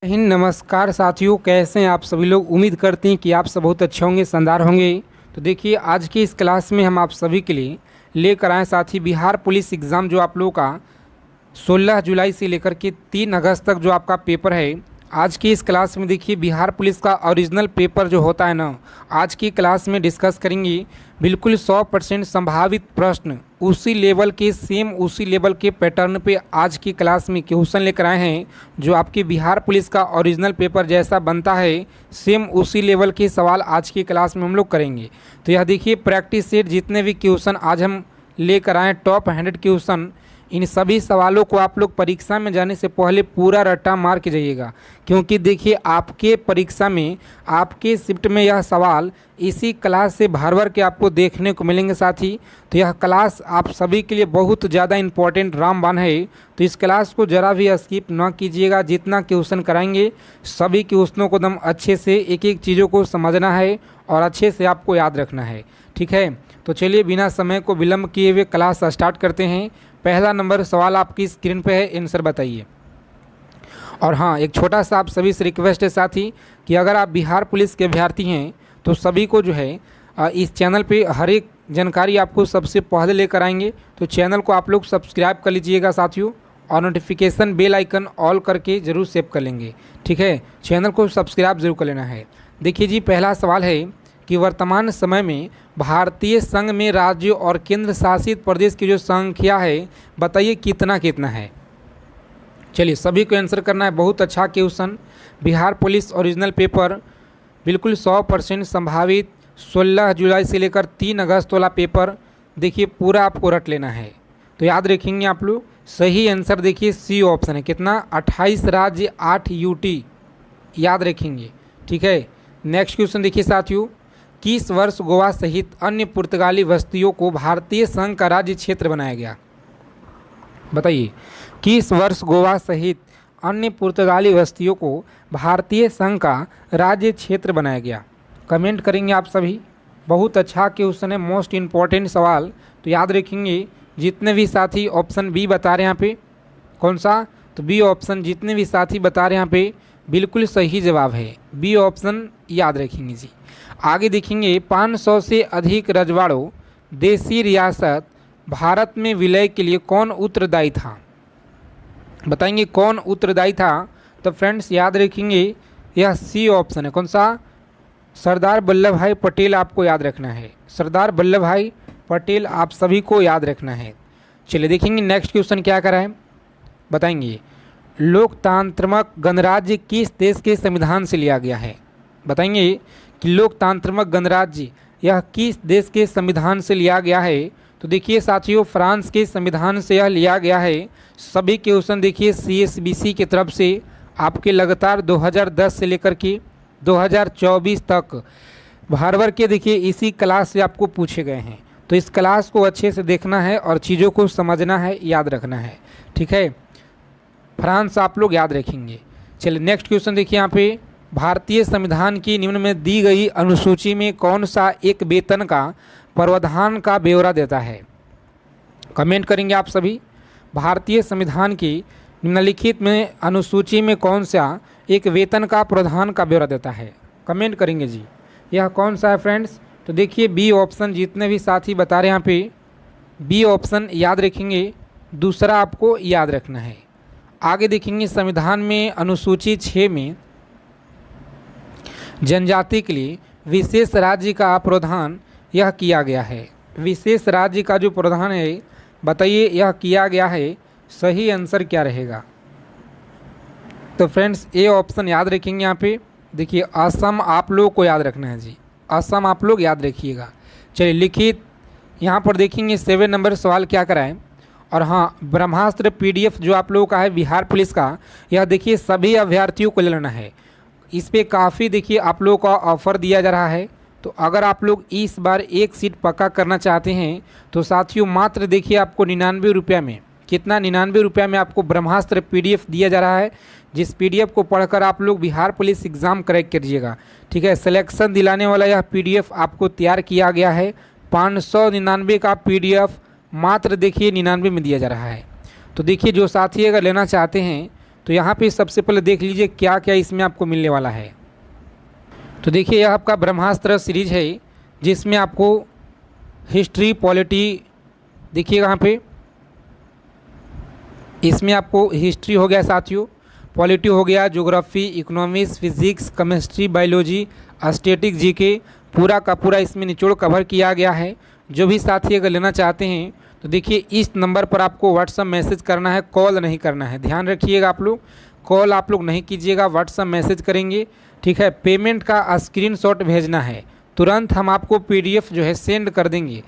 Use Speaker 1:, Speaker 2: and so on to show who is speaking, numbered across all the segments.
Speaker 1: हिंद नमस्कार साथियों, कैसे हैं आप सभी लोग। उम्मीद करते हैं कि आप सब बहुत अच्छे होंगे, शानदार होंगे। तो देखिए, आज की इस क्लास में हम आप सभी के लिए लेकर आए साथी बिहार पुलिस एग्ज़ाम जो आप लोगों का 16 जुलाई से लेकर के 3 अगस्त तक जो आपका पेपर है। आज की इस क्लास में देखिए बिहार पुलिस का ओरिजिनल पेपर जो होता है ना, आज की क्लास में डिस्कस करेंगे। बिल्कुल 100% संभावित प्रश्न उसी लेवल के, सेम उसी लेवल के पैटर्न पे आज की क्लास में क्वेश्चन लेकर आए हैं। जो आपकी बिहार पुलिस का ओरिजिनल पेपर जैसा बनता है, सेम उसी लेवल के सवाल आज की क्लास में हम लोग करेंगे। तो यह देखिए प्रैक्टिस सेट जितने भी क्वेश्चन आज हम लेकर आए, टॉप 100 क्वेश्चन, इन सभी सवालों को आप लोग परीक्षा में जाने से पहले पूरा रट्टा मार के जाइएगा। क्योंकि देखिए आपके परीक्षा में, आपके शिफ्ट में यह सवाल इसी क्लास से भर भर के आपको देखने को मिलेंगे साथी। तो यह क्लास आप सभी के लिए बहुत ज़्यादा इम्पोर्टेंट रामबाण है। तो इस क्लास को ज़रा भी स्किप ना कीजिएगा। जितना क्वेश्चन कराएंगे सभी क्वेश्चनों को एकदम अच्छे से एक एक चीज़ों को समझना है और अच्छे से आपको याद रखना है, ठीक है। तो चलिए बिना समय को विलम्ब किए हुए क्लास स्टार्ट करते हैं। पहला नंबर सवाल आपकी स्क्रीन पे है, आंसर बताइए। और हाँ, एक छोटा सा आप सभी से रिक्वेस्ट है साथी कि अगर आप बिहार पुलिस के अभ्यर्थी हैं तो सभी को जो है इस चैनल पे हर एक जानकारी आपको सबसे पहले लेकर आएंगे। तो चैनल को आप लोग सब्सक्राइब कर लीजिएगा साथियों, और नोटिफिकेशन बेल आइकन ऑल करके ज़रूर सेव कर लेंगे, ठीक है। चैनल को सब्सक्राइब जरूर कर लेना है। देखिए जी, पहला सवाल है कि वर्तमान समय में भारतीय संघ में राज्यों और केंद्र शासित प्रदेश की जो संख्या है, बताइए कितना कितना है। चलिए सभी को आंसर करना है। बहुत अच्छा question. Bihar police original paper बिल्कुल 100% संभावित 16 जुलाई से लेकर 3 अगस्त वाला पेपर देखिए पूरा आपको रट लेना है। तो याद रखेंगे आप लोग। सही आंसर देखिए सी ऑप्शन है। कितना? 28 राज्य 8 यूटी, याद रखेंगे, ठीक है। नेक्स्ट क्वेश्चन देखिए साथियों, किस वर्ष गोवा सहित अन्य पुर्तगाली बस्तियों को भारतीय संघ का राज्य क्षेत्र बनाया गया? बताइए किस वर्ष गोवा सहित अन्य पुर्तगाली बस्तियों को भारतीय संघ का राज्य क्षेत्र बनाया गया? कमेंट करेंगे आप सभी। बहुत अच्छा क्वेश्चन है, मोस्ट इम्पॉर्टेंट सवाल। तो याद रखेंगे जितने भी साथी ऑप्शन बी बता रहे हैं यहाँ पे, कौन सा? तो बी ऑप्शन जितने भी साथी बता रहे हैं यहाँ पे बिल्कुल सही जवाब है, बी ऑप्शन याद रखेंगे जी। आगे देखेंगे, 500 से अधिक रजवाड़ों देसी रियासत भारत में विलय के लिए कौन उत्तरदायी था? बताएंगे कौन उत्तरदायी था? तो फ्रेंड्स याद रखेंगे यह सी ऑप्शन है। कौन सा? सरदार वल्लभ भाई पटेल आपको याद रखना है। सरदार वल्लभ भाई पटेल आप सभी को याद रखना है। चलिए देखेंगे नेक्स्ट क्वेश्चन क्या करा है, बताएंगे। लोकतांत्रिक गणराज्य किस देश के संविधान से लिया गया है? बताएंगे कि लोकतांत्रिक गणराज्य यह किस देश के संविधान से लिया गया है? तो देखिए साथियों, फ्रांस के संविधान से यह लिया गया है। सभी क्वेश्चन देखिए CSBC की तरफ से आपके लगातार 2010 से लेकर के 2024 तक भर भर के देखिए इसी क्लास से आपको पूछे गए हैं। तो इस क्लास को अच्छे से देखना है और चीज़ों को समझना है, याद रखना है, ठीक है। फ्रांस आप लोग याद रखेंगे। चलिए नेक्स्ट क्वेश्चन देखिए यहाँ पे, भारतीय संविधान की निम्न में दी गई अनुसूची में कौन सा एक वेतन का प्रावधान का ब्यौरा देता है? कमेंट करेंगे आप सभी। भारतीय संविधान की निम्नलिखित में अनुसूची में कौन सा एक वेतन का प्रावधान का ब्यौरा देता है? कमेंट करेंगे जी। यह कौन सा है फ्रेंड्स? तो देखिए बी ऑप्शन जितने भी साथी बता रहे हैं यहाँ पे बी ऑप्शन याद रखेंगे, दूसरा आपको याद रखना है। आगे देखेंगे, संविधान में अनुसूची 6 में जनजाति के लिए विशेष राज्य का प्रावधान यह किया गया है। विशेष राज्य का जो प्रावधान है, बताइए यह किया गया है, सही आंसर क्या रहेगा? तो फ्रेंड्स ए ऑप्शन याद रखेंगे यहाँ पे। देखिए असम आप लोग को याद रखना है जी, असम आप लोग याद रखिएगा। चलिए लिखित यहाँ पर देखेंगे 7 नंबर सवाल क्या कराएं। और हाँ, ब्रह्मास्त्र PDF जो आप लोगों का है बिहार पुलिस का, यह देखिए सभी अभ्यर्थियों को ले लेना है। इस पर काफ़ी देखिए आप लोगों का ऑफ़र दिया जा रहा है। तो अगर आप लोग इस बार एक सीट पक्का करना चाहते हैं तो साथियों मात्र देखिए आपको 99 रुपये में, कितना? 99 रुपये में आपको ब्रह्मास्त्र PDF दिया जा रहा है। जिस PDF को पढ़कर आप लोग बिहार पुलिस एग्ज़ाम क्रैक करिएगा, ठीक है। सिलेक्शन दिलाने वाला यह PDF आपको तैयार किया गया है। 599 का PDF मात्र देखिए 99 में दिया जा रहा है। तो देखिए जो साथी अगर लेना चाहते हैं तो तो यहाँ पे सबसे पहले देख लीजिए क्या क्या इसमें आपको मिलने वाला है। तो देखिए यह आपका ब्रह्मास्त्र सीरीज है जिसमें आपको हिस्ट्री पॉलिटी, देखिए यहाँ पे इसमें आपको हिस्ट्री हो गया साथियों, पॉलिटी हो गया, geography, economics, physics, chemistry, biology, static, GK, पूरा का पूरा इसमें निचोड़ कवर किया गया है। जो भी साथी अगर लेना चाहते हैं तो देखिए इस नंबर पर आपको व्हाट्सअप मैसेज करना है, कॉल नहीं करना है। ध्यान रखिएगा आप लोग, कॉल आप लोग नहीं कीजिएगा, व्हाट्सअप मैसेज करेंगे, ठीक है। पेमेंट का स्क्रीनशॉट भेजना है, तुरंत हम आपको PDF जो है सेंड कर देंगे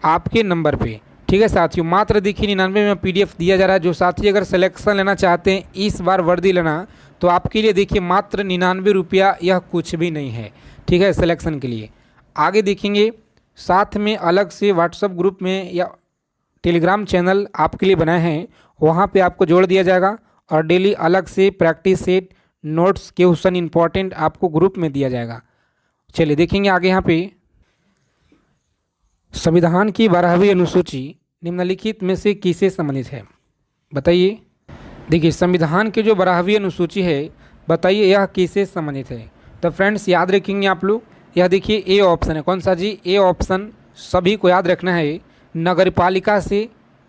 Speaker 1: आपके नंबर पे, ठीक है साथियों। मात्र देखिए 99 में PDF दिया जा रहा है। जो साथी अगर सिलेक्शन लेना चाहते हैं इस बार वर्दी लेना, तो आपके लिए देखिए मात्र 99 रुपया, यह कुछ भी नहीं है, ठीक है, सिलेक्शन के लिए। आगे देखेंगे साथ में अलग से व्हाट्सअप ग्रुप में या टेलीग्राम चैनल आपके लिए बनाए हैं, वहाँ पे आपको जोड़ दिया जाएगा और डेली अलग से practice set, notes, question important आपको ग्रुप में दिया जाएगा। चलिए देखेंगे आगे। यहाँ पे संविधान की 12वीं अनुसूची निम्नलिखित में से किससे संबंधित है, बताइए। देखिए संविधान की जो 12वीं अनुसूची है, बताइए यह किससे संबंधित है। तो फ्रेंड्स याद रखेंगे आप लोग, यह देखिए ए ऑप्शन है। कौन सा जी? ए ऑप्शन सभी को याद रखना है, नगरपालिका से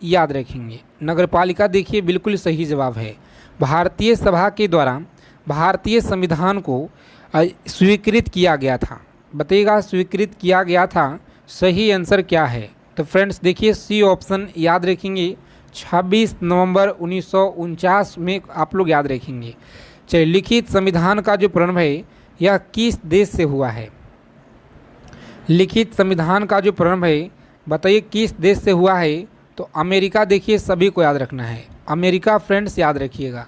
Speaker 1: याद रखेंगे। नगरपालिका देखिए बिल्कुल सही जवाब है। भारतीय सभा के द्वारा भारतीय संविधान को स्वीकृत किया गया था, बताइएगा स्वीकृत किया गया था, सही आंसर क्या है। तो फ्रेंड्स देखिए सी ऑप्शन याद रखेंगे, 26 नवंबर 1949 में आप लोग याद रखेंगे। चलिए लिखित संविधान का जो प्रारंभ है यह किस देश से हुआ है। लिखित संविधान का जो प्रारंभ है बताइए किस देश से हुआ है। तो अमेरिका, देखिए सभी को याद रखना है, अमेरिका फ्रेंड्स याद रखिएगा।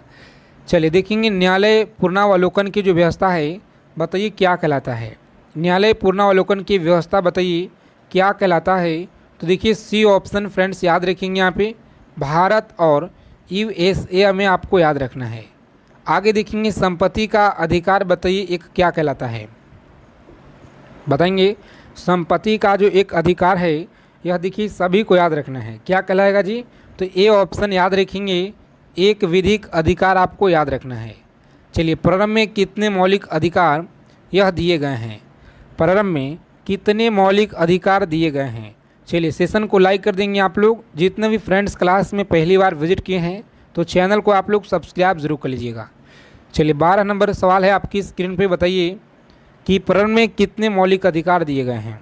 Speaker 1: चलिए देखेंगे न्यायालय पुनरावलोकन की जो व्यवस्था है बताइए क्या कहलाता है। न्यायालय पुनरावलोकन की व्यवस्था बताइए क्या कहलाता है। तो देखिए सी ऑप्शन फ्रेंड्स याद रखेंगे, यहाँ पे भारत और USA में आपको याद रखना है। आगे देखेंगे संपत्ति का अधिकार बताइए एक क्या कहलाता है, बताएंगे। संपत्ति का जो एक अधिकार है यह देखिए सभी को याद रखना है, क्या कहलाएगा जी। तो ए ऑप्शन याद रखेंगे, एक विधिक अधिकार आपको याद रखना है। चलिए प्रारंभ में कितने मौलिक अधिकार यह दिए गए हैं, प्रारंभ में कितने मौलिक अधिकार दिए गए हैं। चलिए सेशन को लाइक कर देंगे आप लोग। जितने भी फ्रेंड्स क्लास में पहली बार विजिट किए हैं तो चैनल को आप लोग सब्सक्राइब जरूर कर लीजिएगा। चलिए 12 नंबर सवाल है आपकी स्क्रीन पे, बताइए कि प्रारंभ में कितने मौलिक अधिकार दिए गए हैं।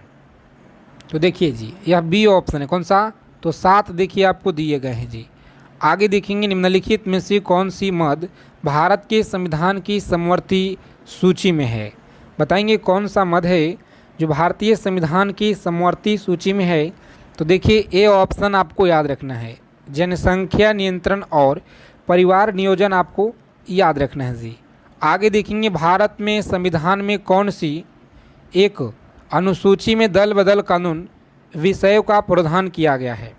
Speaker 1: तो देखिए जी यह बी ऑप्शन है। कौन सा? तो 7 देखिए आपको दिए गए हैं जी। आगे देखेंगे निम्नलिखित में से कौन सी मद भारत के संविधान की समवर्ती सूची में है, बताएंगे कौन सा मद है जो भारतीय संविधान की समवर्ती सूची में है। तो देखिए ए ऑप्शन आपको याद रखना है, जनसंख्या नियंत्रण और परिवार नियोजन आपको याद रखना है जी। आगे देखेंगे भारत में संविधान में कौन सी एक अनुसूची में दल बदल कानून विषयों का प्रावधान किया गया है,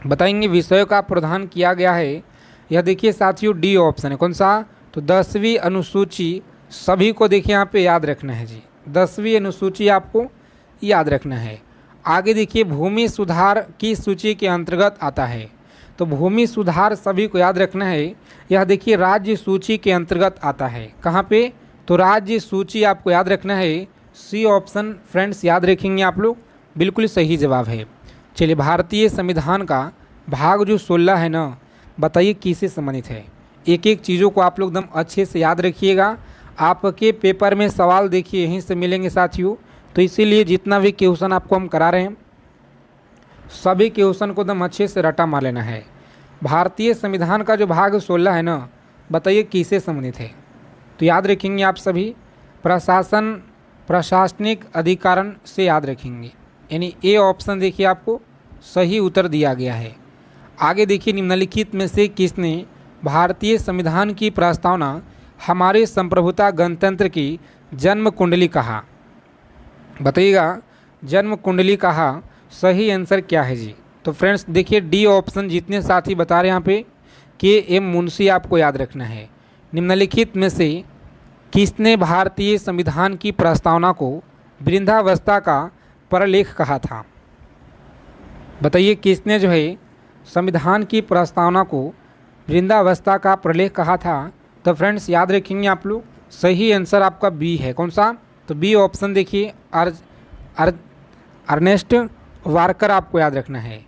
Speaker 1: बताएंगे विषयों का प्रावधान किया गया है। यह देखिए साथियों डी ऑप्शन है। कौन सा? तो 10वीं अनुसूची, सभी को देखिए यहाँ पे याद रखना है जी, 10वीं अनुसूची आपको याद रखना है। आगे देखिए भूमि सुधार की सूची के अंतर्गत आता है। तो भूमि सुधार सभी को याद रखना है, यह देखिए राज्य सूची के अंतर्गत आता है। कहाँ पे? तो राज्य सूची आपको याद रखना है, सी ऑप्शन फ्रेंड्स याद रखेंगे आप लोग, बिल्कुल सही जवाब है। चलिए भारतीय संविधान का भाग जो 16 है ना, बताइए किससे संबंधित है। एक एक चीज़ों को आप लोग एकदम अच्छे से याद रखिएगा, आपके पेपर में सवाल देखिए यहीं से मिलेंगे साथियों। तो इसीलिए जितना भी क्वेश्चन आपको हम करा रहे हैं सभी क्वेश्चन को एकदम अच्छे से रटा मार लेना है। भारतीय संविधान का जो भाग 16 है ना, बताइए किससे संबंधित है। तो याद रखेंगे आप सभी प्रशासन प्रशासनिक अधिकारण से याद रखेंगे, यानी ए ऑप्शन देखिए आपको सही उत्तर दिया गया है। आगे देखिए निम्नलिखित में से किसने भारतीय संविधान की प्रस्तावना हमारे संप्रभुता गणतंत्र की जन्म कुंडली कहा, बताइएगा जन्म कुंडली कहा, सही आंसर क्या है जी। तो फ्रेंड्स देखिए डी ऑप्शन जितने साथी बता रहे हैं यहाँ पे KM मुंशी आपको याद रखना है। निम्नलिखित में से किसने भारतीय संविधान की प्रस्तावना को वृद्धावस्था का प्रलेख कहा था, बताइए किसने जो है संविधान की प्रस्तावना को वृंदावस्था का प्रलय कहा था? तो फ्रेंड्स याद रखेंगे आप लोग, सही आंसर आपका बी है। कौन सा? तो बी ऑप्शन देखिए, अर्नेस्ट वार्कर आपको याद रखना है।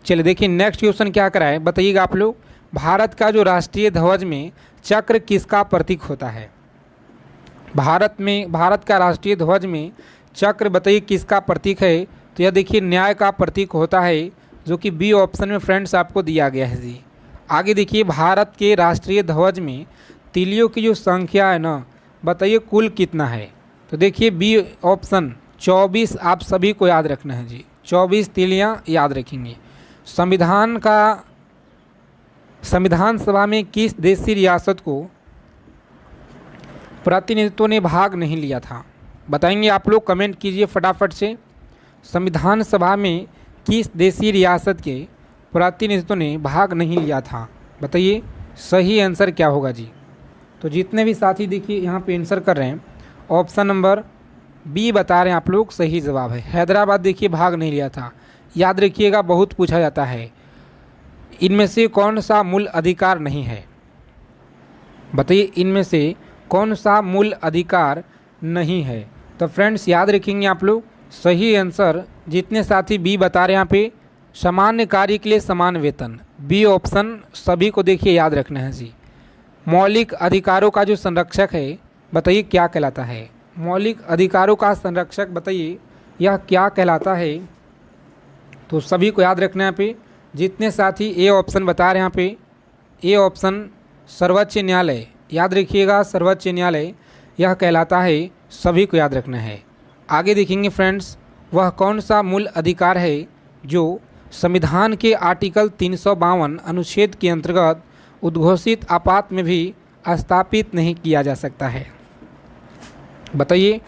Speaker 1: चलिए देखिए नेक्स्ट क्वेश्चन क्या करा है, बताइएगा आप लोग। भारत का जो राष्ट्रीय ध्वज में चक्र किसका प्रतीक होता है? भारत का राष्ट्रीय ध्वज में चक्र बताइए किसका प्रतीक है? तो यह देखिए न्याय का प्रतीक होता है, जो कि बी ऑप्शन में फ्रेंड्स आपको दिया गया है जी। आगे देखिए, भारत के राष्ट्रीय ध्वज में तीलियों की जो संख्या है ना, बताइए कुल कितना है? तो देखिए बी ऑप्शन 24 आप सभी को याद रखना है जी, 24 तीलियां याद रखेंगे। संविधान सभा में किस देशी रियासत को प्रतिनिधित्व ने भाग नहीं लिया था? बताएंगे आप लोग, कमेंट कीजिए फटाफट से। संविधान सभा में किस देशी रियासत के प्रतिनिधित्व ने भाग नहीं लिया था? बताइए सही आंसर क्या होगा जी। तो जितने भी साथी देखिए यहाँ पे आंसर कर रहे हैं, ऑप्शन नंबर बी बता रहे हैं आप लोग, सही जवाब है। हैदराबाद देखिए भाग नहीं लिया था। याद रखिएगा, बहुत पूछा जाता है, इनमें से कौन सा मूल अधिकार नहीं है? बताइए इनमें से कौन सा मूल अधिकार नहीं है? तो फ्रेंड्स याद रखेंगे आप लोग, सही आंसर जितने साथी बी बता रहे हैं यहाँ पे, सामान्य कार्य के लिए समान वेतन। बी ऑप्शन सभी को देखिए याद रखना है जी। मौलिक अधिकारों का जो संरक्षक है, बताइए क्या कहलाता है? मौलिक अधिकारों का संरक्षक बताइए यह क्या कहलाता है? तो सभी को याद रखना है यहाँ पे। जितने साथी ए ऑप्शन बता रहे हैं यहाँ पे, ए ऑप्शन सर्वोच्च न्यायालय, याद रखिएगा सर्वोच्च न्यायालय यह कहलाता है, सभी को याद रखना है। आगे देखेंगे फ्रेंड्स, वह कौन सा मूल अधिकार है जो संविधान के आर्टिकल 352 अनुच्छेद के अंतर्गत उद्घोषित आपात में भी स्थापित नहीं किया जा सकता है? बताइए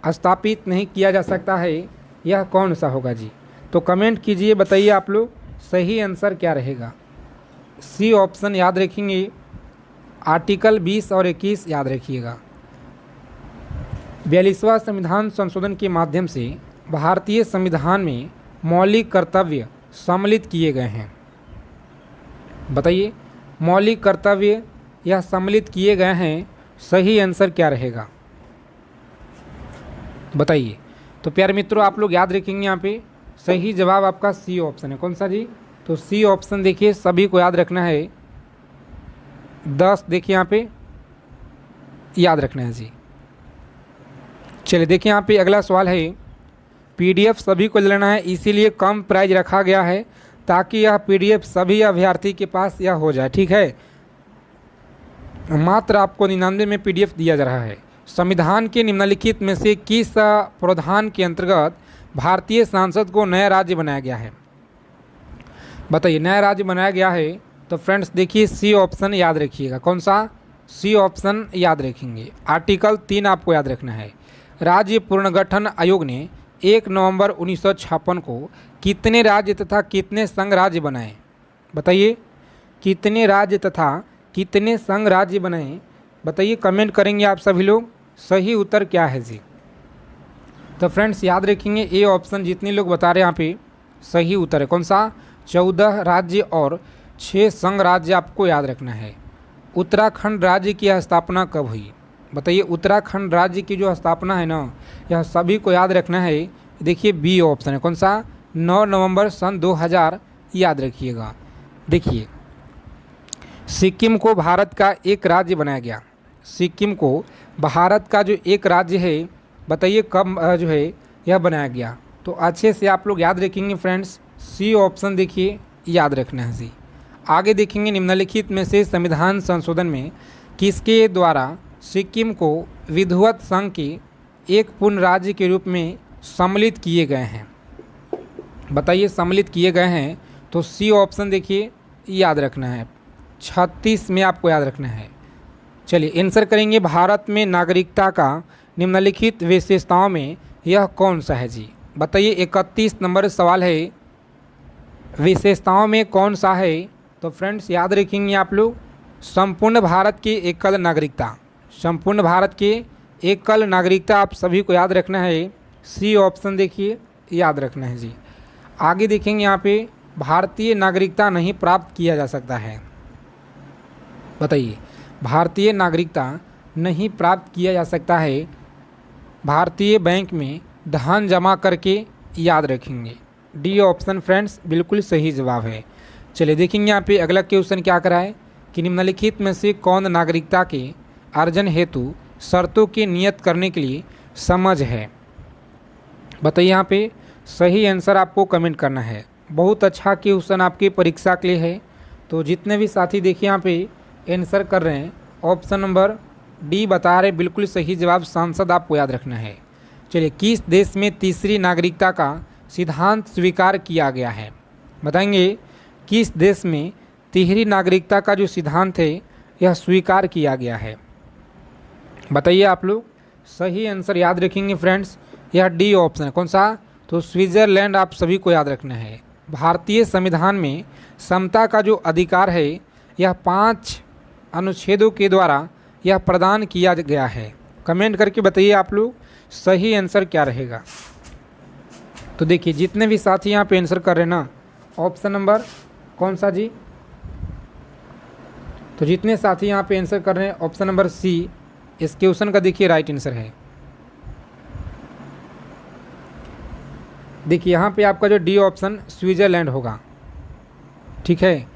Speaker 1: स्थापित नहीं किया जा सकता है, यह कौन सा होगा जी? तो कमेंट कीजिए, बताइए आप लोग सही आंसर क्या रहेगा। सी ऑप्शन याद रखेंगे, आर्टिकल 20 और 21 याद रखिएगा। 42वां संविधान संशोधन के माध्यम से भारतीय संविधान में मौलिक कर्तव्य सम्मिलित किए गए हैं। बताइए मौलिक कर्तव्य यह सम्मिलित किए गए हैं, सही आंसर क्या रहेगा? बताइए। तो प्यारे मित्रों आप लोग याद रखेंगे, यहाँ पे सही जवाब आपका सी ऑप्शन है। कौन सा जी? तो सी ऑप्शन देखिए सभी को याद रखना है। 10 देखिए यहाँ पे याद रखना है जी। चलिए देखिए यहाँ पे अगला सवाल है, पीडीएफ सभी को लेना है, इसीलिए कम प्राइज रखा गया है ताकि यह पीडीएफ सभी अभ्यर्थी के पास यह हो जाए, ठीक है। मात्र आपको 99 में पीडीएफ दिया जा रहा है। संविधान के निम्नलिखित में से किस प्रावधान के अंतर्गत भारतीय सांसद को नया राज्य बनाया गया है? बताइए नया राज्य बनाया गया है। तो फ्रेंड्स देखिए सी ऑप्शन याद रखिएगा। कौन सा? सी ऑप्शन याद रखेंगे। आर्टिकल 3 आपको याद रखना है। राज्य पुनर्गठन आयोग ने 1 नवंबर 1956 को कितने राज्य तथा कितने संघ राज्य बनाए? बताइए कितने राज्य तथा कितने संघ राज्य बनाए? बताइए, कमेंट करेंगे आप सभी लोग, सही उत्तर क्या है जी। तो फ्रेंड्स याद रखेंगे ए ऑप्शन जितने लोग बता रहे हैं यहाँ पे सही उत्तर है। कौन सा? 14 राज्य और 6 संघ राज्य आपको याद रखना है। उत्तराखंड राज्य की स्थापना कब हुई? बताइए उत्तराखंड राज्य की जो स्थापना है ना, यह सभी को याद रखना है। देखिए बी ऑप्शन है। कौन सा? 9 नवंबर सन 2000 याद रखिएगा। देखिए सिक्किम को भारत का एक राज्य बनाया गया। सिक्किम को भारत का जो एक राज्य है, बताइए कब जो है यह बनाया गया? तो अच्छे से आप लोग याद रखेंगे फ्रेंड्स, सी ऑप्शन देखिए याद रखना है जी। आगे देखेंगे निम्नलिखित में से संविधान संशोधन में किसके द्वारा सिक्किम को विधिवत संघ के एक पूर्ण राज्य के रूप में सम्मिलित किए गए हैं? बताइए सम्मिलित किए गए हैं। तो सी ऑप्शन देखिए याद रखना है। 36 में आपको याद रखना है। चलिए आंसर करेंगे, भारत में नागरिकता का निम्नलिखित विशेषताओं में यह कौन सा है जी? बताइए 31 नंबर सवाल है, विशेषताओं में कौन सा है? तो फ्रेंड्स याद रखेंगे आप लोग, संपूर्ण भारत की एकल नागरिकता। संपूर्ण भारत की एकल नागरिकता आप सभी को याद रखना है। सी ऑप्शन देखिए याद रखना है जी। आगे देखेंगे यहाँ पे भारतीय नागरिकता नहीं प्राप्त किया जा सकता है। बताइए। भारतीय नागरिकता नहीं प्राप्त किया जा सकता है भारतीय बैंक में धन जमा करके, याद रखेंगे। डी ऑप्शन फ्रेंड्स बिल्कुल सही जवाब है। चलिए देखेंगे यहाँ पे अगला क्वेश्चन क्या करा है कि निम्नलिखित में से कौन नागरिकता के अर्जन हेतु शर्तों की नियत करने के लिए समझ है। बताइए यहाँ पे सही आंसर आपको कमेंट करना है। बहुत अच्छा क्वेश्चन आपकी परीक्षा के लिए है। तो जितने भी साथी देखिए यहाँ पे आंसर कर रहे हैं, ऑप्शन नंबर डी बता रहे बिल्कुल सही जवाब सांसद आपको याद रखना है। चलिए किस देश में तीसरी नागरिकता का सिद्धांत स्वीकार किया गया है। बताएंगे किस देश में तीसरी नागरिकता का जो सिद्धांत है यह स्वीकार किया गया है। बताइए आप लोग। सही आंसर याद रखेंगे फ्रेंड्स, यह डी ऑप्शन है। कौन सा? तो स्विट्ज़रलैंड आप सभी को याद रखना है। भारतीय संविधान में समता का जो अधिकार है यह 5 अनुच्छेदों के द्वारा यह प्रदान किया गया है। कमेंट करके बताइए आप लोग सही आंसर क्या रहेगा। तो देखिए जितने भी साथी यहाँ पे आंसर कर रहे हैं ना, ऑप्शन नंबर कौन सा जी? तो जितने साथी यहाँ पे आंसर कर रहे हैं ऑप्शन नंबर सी इस क्वेश्चन का देखिए राइट आंसर है। देखिए यहाँ पे आपका जो डी ऑप्शन स्विट्ज़रलैंड होगा, ठीक है।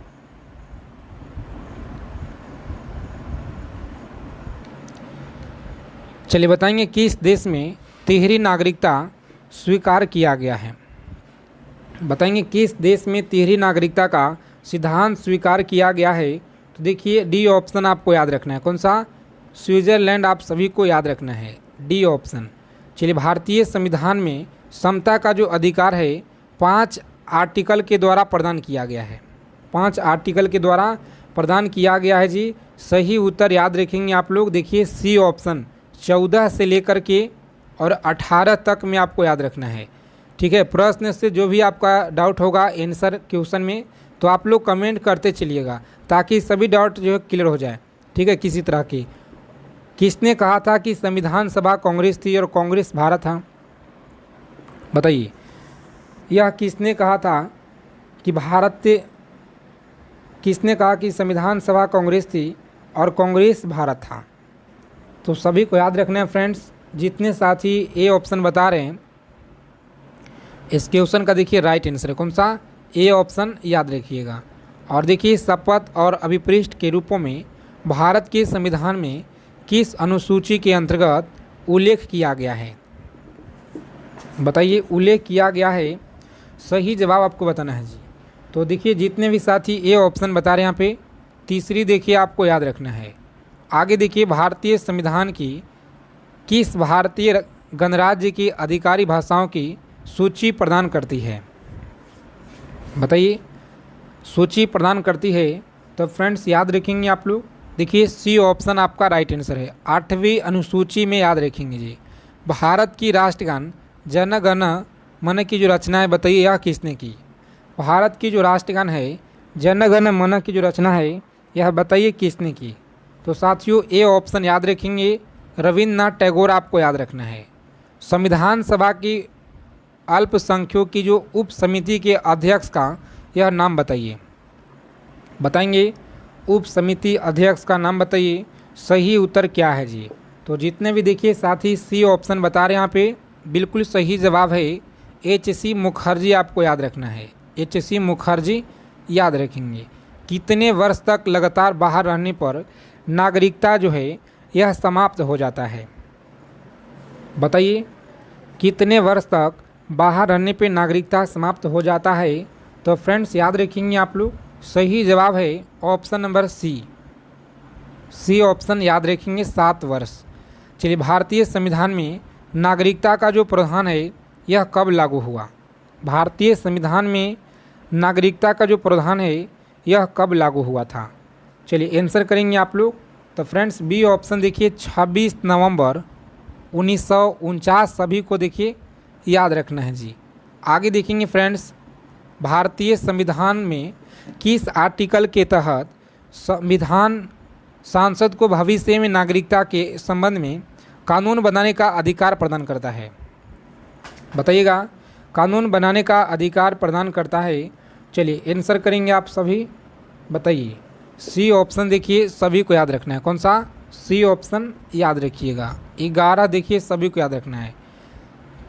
Speaker 1: चलिए बताएंगे किस देश में तिहरी नागरिकता स्वीकार किया गया है। बताएंगे किस देश में तिहरी नागरिकता का सिद्धांत स्वीकार किया गया है। तो देखिए डी ऑप्शन आपको याद रखना है। कौन सा? स्विट्ज़रलैंड आप सभी को याद रखना है, डी ऑप्शन। चलिए भारतीय संविधान में समता का जो अधिकार है 5 आर्टिकल के द्वारा प्रदान किया गया है। 5 आर्टिकल के द्वारा प्रदान किया गया है जी। सही उत्तर याद रखेंगे आप लोग। देखिए सी ऑप्शन 14 से लेकर के और 18 तक में आपको याद रखना है, ठीक है। प्रश्न से जो भी आपका डाउट होगा आंसर क्वेश्चन में तो आप लोग कमेंट करते चलिएगा ताकि सभी डाउट जो है क्लियर हो जाए, ठीक है। किसी तरह की किसने कहा था कि संविधान सभा कांग्रेस थी और कांग्रेस भारत था? बताइए यह किसने कहा था कि किसने कहा कि संविधान सभा कांग्रेस थी और कांग्रेस भारत था? तो सभी को याद रखना है फ्रेंड्स। जितने साथी ए ऑप्शन बता रहे हैं इस क्वेश्चन का देखिए राइट आंसर है। कौन सा? ए ऑप्शन याद रखिएगा। और देखिए शपथ और अभिपृष्ठ के रूपों में भारत के संविधान में किस अनुसूची के अंतर्गत उल्लेख किया गया है? बताइए उल्लेख किया गया है, सही जवाब आपको बताना है जी। तो देखिए जितने भी साथी ए ऑप्शन बता रहे हैं यहाँ पे तीसरी देखिए आपको याद रखना है। आगे देखिए भारतीय संविधान की किस भारतीय गणराज्य की अधिकारी भाषाओं की सूची प्रदान करती है? बताइए सूची प्रदान करती है। तो फ्रेंड्स याद रखेंगे आप लोग। देखिए सी ऑप्शन आपका राइट आंसर है। 8वीं अनुसूची में याद रखेंगे जी। भारत की राष्ट्रगान जन गण मन की जो रचना है, बताइए यह किसने की? भारत की जो राष्ट्रगान है जन गण मन की जो रचना है यह बताइए किसने की? तो साथियों ए ऑप्शन याद रखेंगे, रविन्द्रनाथ टैगोर आपको याद रखना है। संविधान सभा की अल्पसंख्यकों की जो उप समिति के अध्यक्ष का यह नाम बताइए। बताएंगे उप समिति अध्यक्ष का नाम बताइए। सही उत्तर क्या है जी? तो जितने भी देखिए साथी सी ऑप्शन बता रहे हैं यहाँ पे बिल्कुल सही जवाब है एच.सी. मुखर्जी आपको याद रखना है। एच.सी. मुखर्जी याद रखेंगे। कितने वर्ष तक लगातार बाहर रहने पर नागरिकता जो है यह समाप्त हो जाता है? बताइए कितने वर्ष तक बाहर रहने पे नागरिकता समाप्त हो जाता है? तो फ्रेंड्स याद रखेंगे आप लोग सही जवाब है ऑप्शन नंबर सी ऑप्शन याद रखेंगे 7 वर्ष। चलिए भारतीय संविधान में नागरिकता का जो प्रावधान है यह कब लागू हुआ? भारतीय संविधान में नागरिकता का जो प्रावधान है यह कब लागू हुआ था? चलिए आंसर करेंगे आप लोग। तो फ्रेंड्स बी ऑप्शन देखिए 26 नवंबर 1949 सभी को देखिए याद रखना है जी। आगे देखेंगे फ्रेंड्स भारतीय संविधान में किस आर्टिकल के तहत संविधान सांसद को भविष्य में नागरिकता के संबंध में कानून बनाने का अधिकार प्रदान करता है? बताइएगा कानून बनाने का अधिकार प्रदान करता है। चलिए आंसर करेंगे आप सभी। बताइए सी ऑप्शन देखिए सभी को याद रखना है। कौन सा? सी ऑप्शन याद रखिएगा। 11 देखिए सभी को याद रखना है।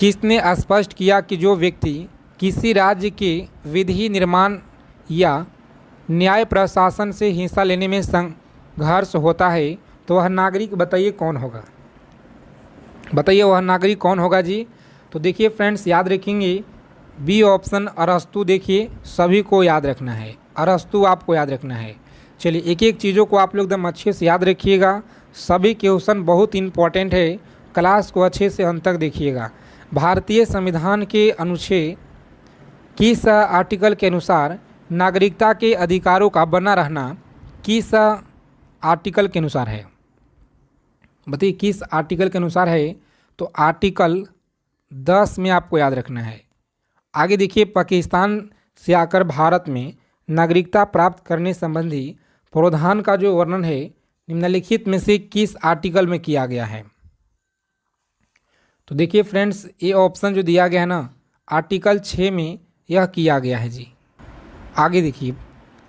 Speaker 1: किसने स्पष्ट किया कि जो व्यक्ति किसी राज्य के विधि निर्माण या न्याय प्रशासन से हिस्सा लेने में संघर्ष होता है तो वह नागरिक, बताइए कौन होगा? बताइए वह नागरिक कौन होगा जी? तो देखिए फ्रेंड्स याद रखेंगे बी ऑप्शन अरस्तु, देखिए सभी को याद रखना है। अरस्तु आपको याद रखना है। चलिए एक एक चीज़ों को आप लोग एकदम अच्छे से याद रखिएगा। सभी क्वेश्चन बहुत इंपॉर्टेंट है, क्लास को अच्छे से अंत तक देखिएगा। भारतीय संविधान के अनुच्छेद किस आर्टिकल के अनुसार नागरिकता के अधिकारों का बना रहना किस आर्टिकल के अनुसार है? बताइए किस आर्टिकल के अनुसार है? तो आर्टिकल 10 में आपको याद रखना है। आगे देखिए, पाकिस्तान से आकर भारत में नागरिकता प्राप्त करने संबंधी प्रावधान का जो वर्णन है निम्नलिखित में से किस आर्टिकल में किया गया है? तो देखिए फ्रेंड्स ये ऑप्शन जो दिया गया है ना, आर्टिकल 6 में यह किया गया है जी। आगे देखिए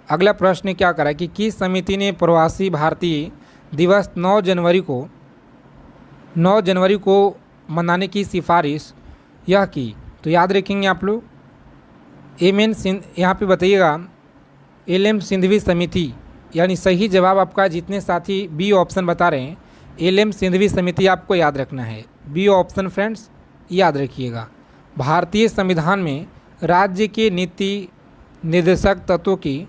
Speaker 1: अगला प्रश्न क्या करा कि किस समिति ने प्रवासी भारतीय दिवस 9 जनवरी को मनाने की सिफारिश यह की? तो याद रखेंगे आप लोग यहाँ पे बताइएगा एल.एम. सिंघवी समिति, यानी सही जवाब आपका जितने साथी बी ऑप्शन बता रहे हैं एल.एम. सिंघवी समिति आपको याद रखना है। बी ऑप्शन फ्रेंड्स याद रखिएगा। भारतीय संविधान में राज्य के नीति निर्देशक तत्वों की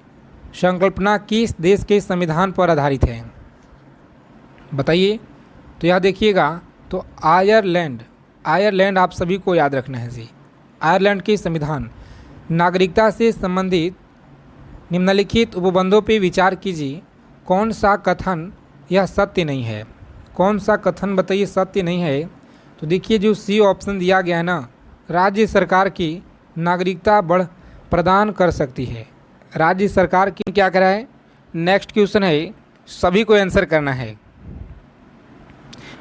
Speaker 1: संकल्पना किस देश के संविधान पर आधारित है? बताइए। तो यह देखिएगा तो आयरलैंड आप सभी को याद रखना है जी। आयरलैंड के संविधान। नागरिकता से संबंधित निम्नलिखित उपबंधों पर विचार कीजिए। कौन सा कथन यह सत्य नहीं है? कौन सा कथन बताइए सत्य नहीं है? तो देखिए जो सी ऑप्शन दिया गया है ना, राज्य सरकार की नागरिकता प्रदान कर सकती है। राज्य सरकार की क्या करा है? नेक्स्ट क्वेश्चन है, सभी को आंसर करना है।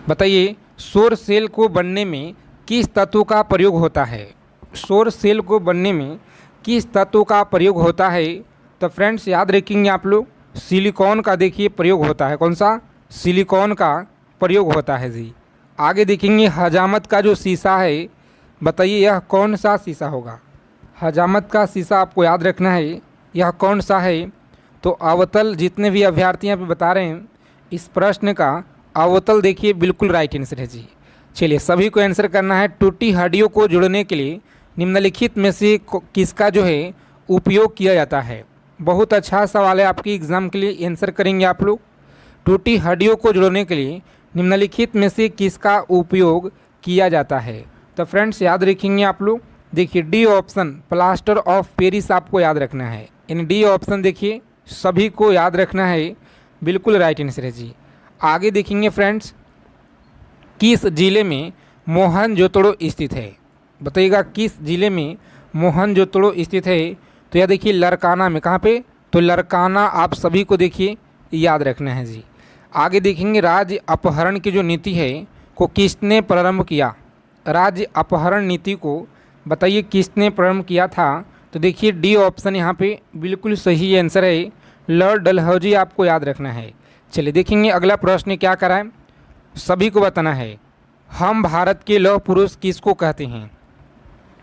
Speaker 1: बताइए सौर सेल को बनने में किस तत्व का प्रयोग होता है? सौर सेल को बनने में किस तत्व का प्रयोग होता है? तो फ्रेंड्स याद रखेंगे आप लोग सिलिकॉन का देखिए प्रयोग होता है। कौन सा? सिलिकॉन का प्रयोग होता है जी। आगे देखेंगे हजामत का जो शीशा है, बताइए यह कौन सा शीशा होगा? हजामत का शीशा आपको याद रखना है, यह कौन सा है? तो अवतल। जितने भी अभ्यर्थी यहाँ पे बता रहे हैं इस प्रश्न का अवतल देखिए बिल्कुल राइट आंसर है जी। चलिए सभी को आंसर करना है। टूटी हड्डियों को जोड़ने के लिए निम्नलिखित में से किसका जो है उपयोग किया जाता है? बहुत अच्छा सवाल है, आपकी एग्ज़ाम के लिए आंसर करेंगे आप लोग। टूटी हड्डियों को जोड़ने के लिए निम्नलिखित में से किसका उपयोग किया जाता है? तो फ्रेंड्स याद रखेंगे आप लोग, देखिए D option plaster of Paris आपको याद रखना है। इन डी ऑप्शन देखिए सभी को याद रखना है, बिल्कुल राइट आंसर है जी। आगे देखेंगे फ्रेंड्स किस जिले में मोहनजोदड़ो स्थित है? बताइएगा किस जिले में मोहनजोदड़ो स्थित है? तो यह देखिए लरकाना में। कहाँ पे? तो लरकाना आप सभी को देखिए याद रखना है जी। आगे देखेंगे राज्य अपहरण की जो नीति है को किसने प्रारंभ किया? राज्य अपहरण नीति को बताइए किसने प्रारंभ किया था? तो देखिए डी ऑप्शन यहाँ पे बिल्कुल सही आंसर है, लॉर्ड डलहौजी आपको याद रखना है। चलिए देखेंगे अगला प्रश्न क्या करा है, सभी को बताना है। हम भारत के लौह पुरुष किसको कहते हैं?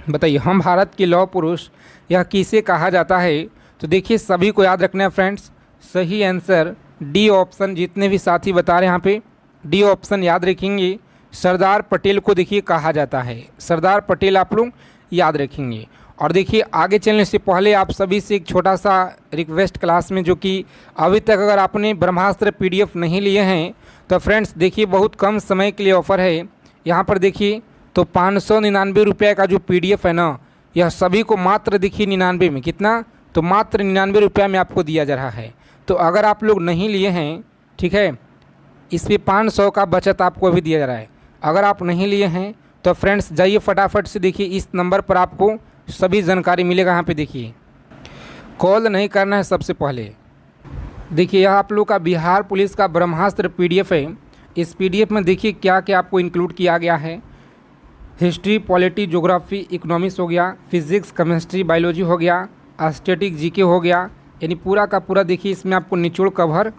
Speaker 1: बताइए हम भारत के लौह पुरुष यह किसे कहा जाता है? तो देखिए सभी को याद रखना है फ्रेंड्स, सही आंसर डी ऑप्शन। जितने भी साथी बता रहे हैं यहाँ पे डी ऑप्शन याद रखेंगे, सरदार पटेल को देखिए कहा जाता है। सरदार पटेल आप लोग याद रखेंगे। और देखिए आगे चलने से पहले आप सभी से एक छोटा सा रिक्वेस्ट क्लास में, जो कि अभी तक अगर आपने ब्रह्मास्त्र पीडीएफ नहीं लिए हैं तो फ्रेंड्स देखिए बहुत कम समय के लिए ऑफ़र है। यहाँ पर देखिए तो 599 रुपये का जो पीडीएफ है ना, यह सभी को मात्र देखिए 99 में। कितना? तो मात्र 99 रुपये में आपको दिया जा रहा है। तो अगर आप लोग नहीं लिए हैं, ठीक है, इस पर 500 का बचत आपको अभी दिया जा रहा है। अगर आप नहीं लिए हैं तो फ्रेंड्स जाइए फटाफट से, देखिए इस नंबर पर आपको सभी जानकारी मिलेगा। यहाँ पे देखिए कॉल नहीं करना है सबसे पहले। देखिए यह आप लोग का बिहार पुलिस का ब्रह्मास्त्र पीडीएफ है। इस पीडीएफ में देखिए क्या क्या आपको इंक्लूड किया गया है। हिस्ट्री, पॉलिटी, ज्योग्राफी, इकोनॉमिक्स हो गया, फिजिक्स, केमिस्ट्री, बायोलॉजी हो गया, स्टैटिक जीके हो गया, यानी पूरा का पूरा देखिए इसमें आपको निचोड़ कवर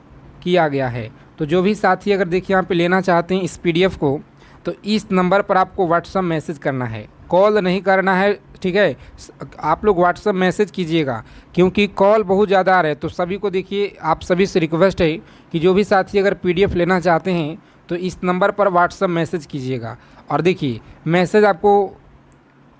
Speaker 1: किया गया है। तो जो भी साथी अगर देखिए यहाँ पे लेना चाहते हैं इस पीडीएफ को, तो इस नंबर पर आपको व्हाट्सअप मैसेज करना है, कॉल नहीं करना है, ठीक है। आप लोग व्हाट्सअप मैसेज कीजिएगा, क्योंकि कॉल बहुत ज़्यादा आ रहे हैं। तो सभी को देखिए आप सभी से रिक्वेस्ट है कि जो भी साथी अगर पीडीएफ लेना चाहते हैं तो इस नंबर पर व्हाट्सअप मैसेज कीजिएगा। और देखिए मैसेज आपको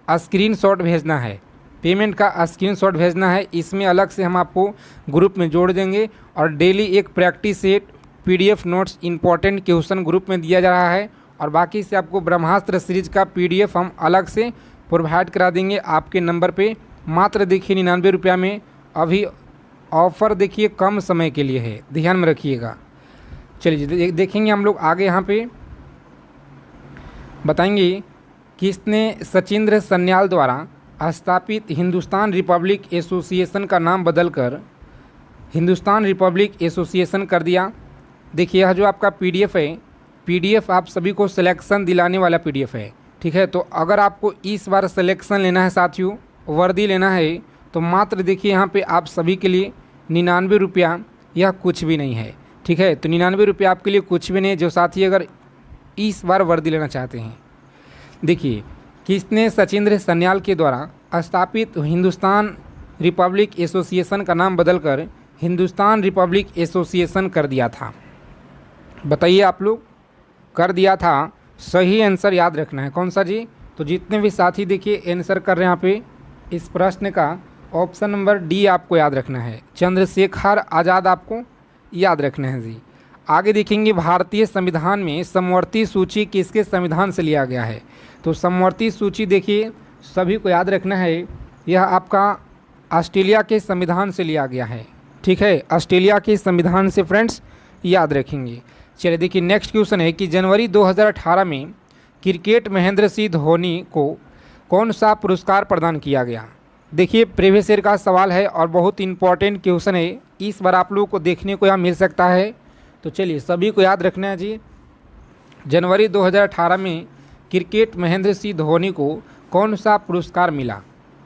Speaker 1: स्क्रीनशॉट भेजना है, पेमेंट का स्क्रीनशॉट भेजना है। इसमें अलग से हम आपको ग्रुप में जोड़ देंगे और डेली एक practice set PDF notes important question group में दिया जा रहा है। और बाकी से आपको ब्रह्मास्त्र सीरीज का पीडीएफ हम अलग से प्रोवाइड करा देंगे आपके नंबर पे, मात्र देखिए 99 रुपया में। अभी ऑफ़र देखिए कम समय के लिए है, ध्यान में रखिएगा। चलिए देखेंगे हम लोग आगे। यहाँ पे बताएंगे कि इसने सचिंद्र सन्याल द्वारा स्थापित हिंदुस्तान रिपब्लिक एसोसिएशन का नाम बदलकर हिंदुस्तान रिपब्लिक एसोसिएशन कर दिया। देखिए यह जो आपका पीडीएफ है, पीडीएफ आप सभी को सिलेक्शन दिलाने वाला पीडीएफ है, ठीक है। तो अगर आपको इस बार सिलेक्शन लेना है साथियों, वर्दी लेना है, तो मात्र देखिए यहाँ पे आप सभी के लिए 99 रुपया, यह कुछ भी नहीं है, ठीक है। तो 99 रुपया आपके लिए कुछ भी नहीं, जो साथी अगर इस बार वर्दी लेना चाहते हैं। देखिए किसने सचिंद्र सन्याल के द्वारा स्थापित हिंदुस्तान रिपब्लिक एसोसिएशन का नाम बदलकर हिंदुस्तान रिपब्लिक एसोसिएशन कर दिया था। बताइए आप लोग, कर दिया था। सही आंसर याद रखना है कौन सा जी? तो जितने भी साथी देखिए आंसर कर रहे हैं यहाँ पे इस प्रश्न का, ऑप्शन नंबर डी आपको याद रखना है, चंद्रशेखर आज़ाद आपको याद रखना है जी। आगे देखेंगे भारतीय संविधान में समवर्ती सूची किसके संविधान से लिया गया है? तो समवर्ती सूची देखिए सभी को याद रखना है, यह आपका ऑस्ट्रेलिया के संविधान से लिया गया है, ठीक है। ऑस्ट्रेलिया के संविधान से फ्रेंड्स याद रखेंगे। चलिए देखिए नेक्स्ट क्वेश्चन है कि जनवरी 2018 में क्रिकेट महेंद्र सिंह धोनी को कौन सा पुरस्कार प्रदान किया गया? देखिए प्रीवियस ईयर का सवाल है और बहुत इंपॉर्टेंट क्वेश्चन है, इस बार आप लोगों को देखने को यहाँ मिल सकता है। तो चलिए सभी को याद रखना है जी, जनवरी 2018 में क्रिकेट महेंद्र सिंह धोनी को कौन सा पुरस्कार मिला?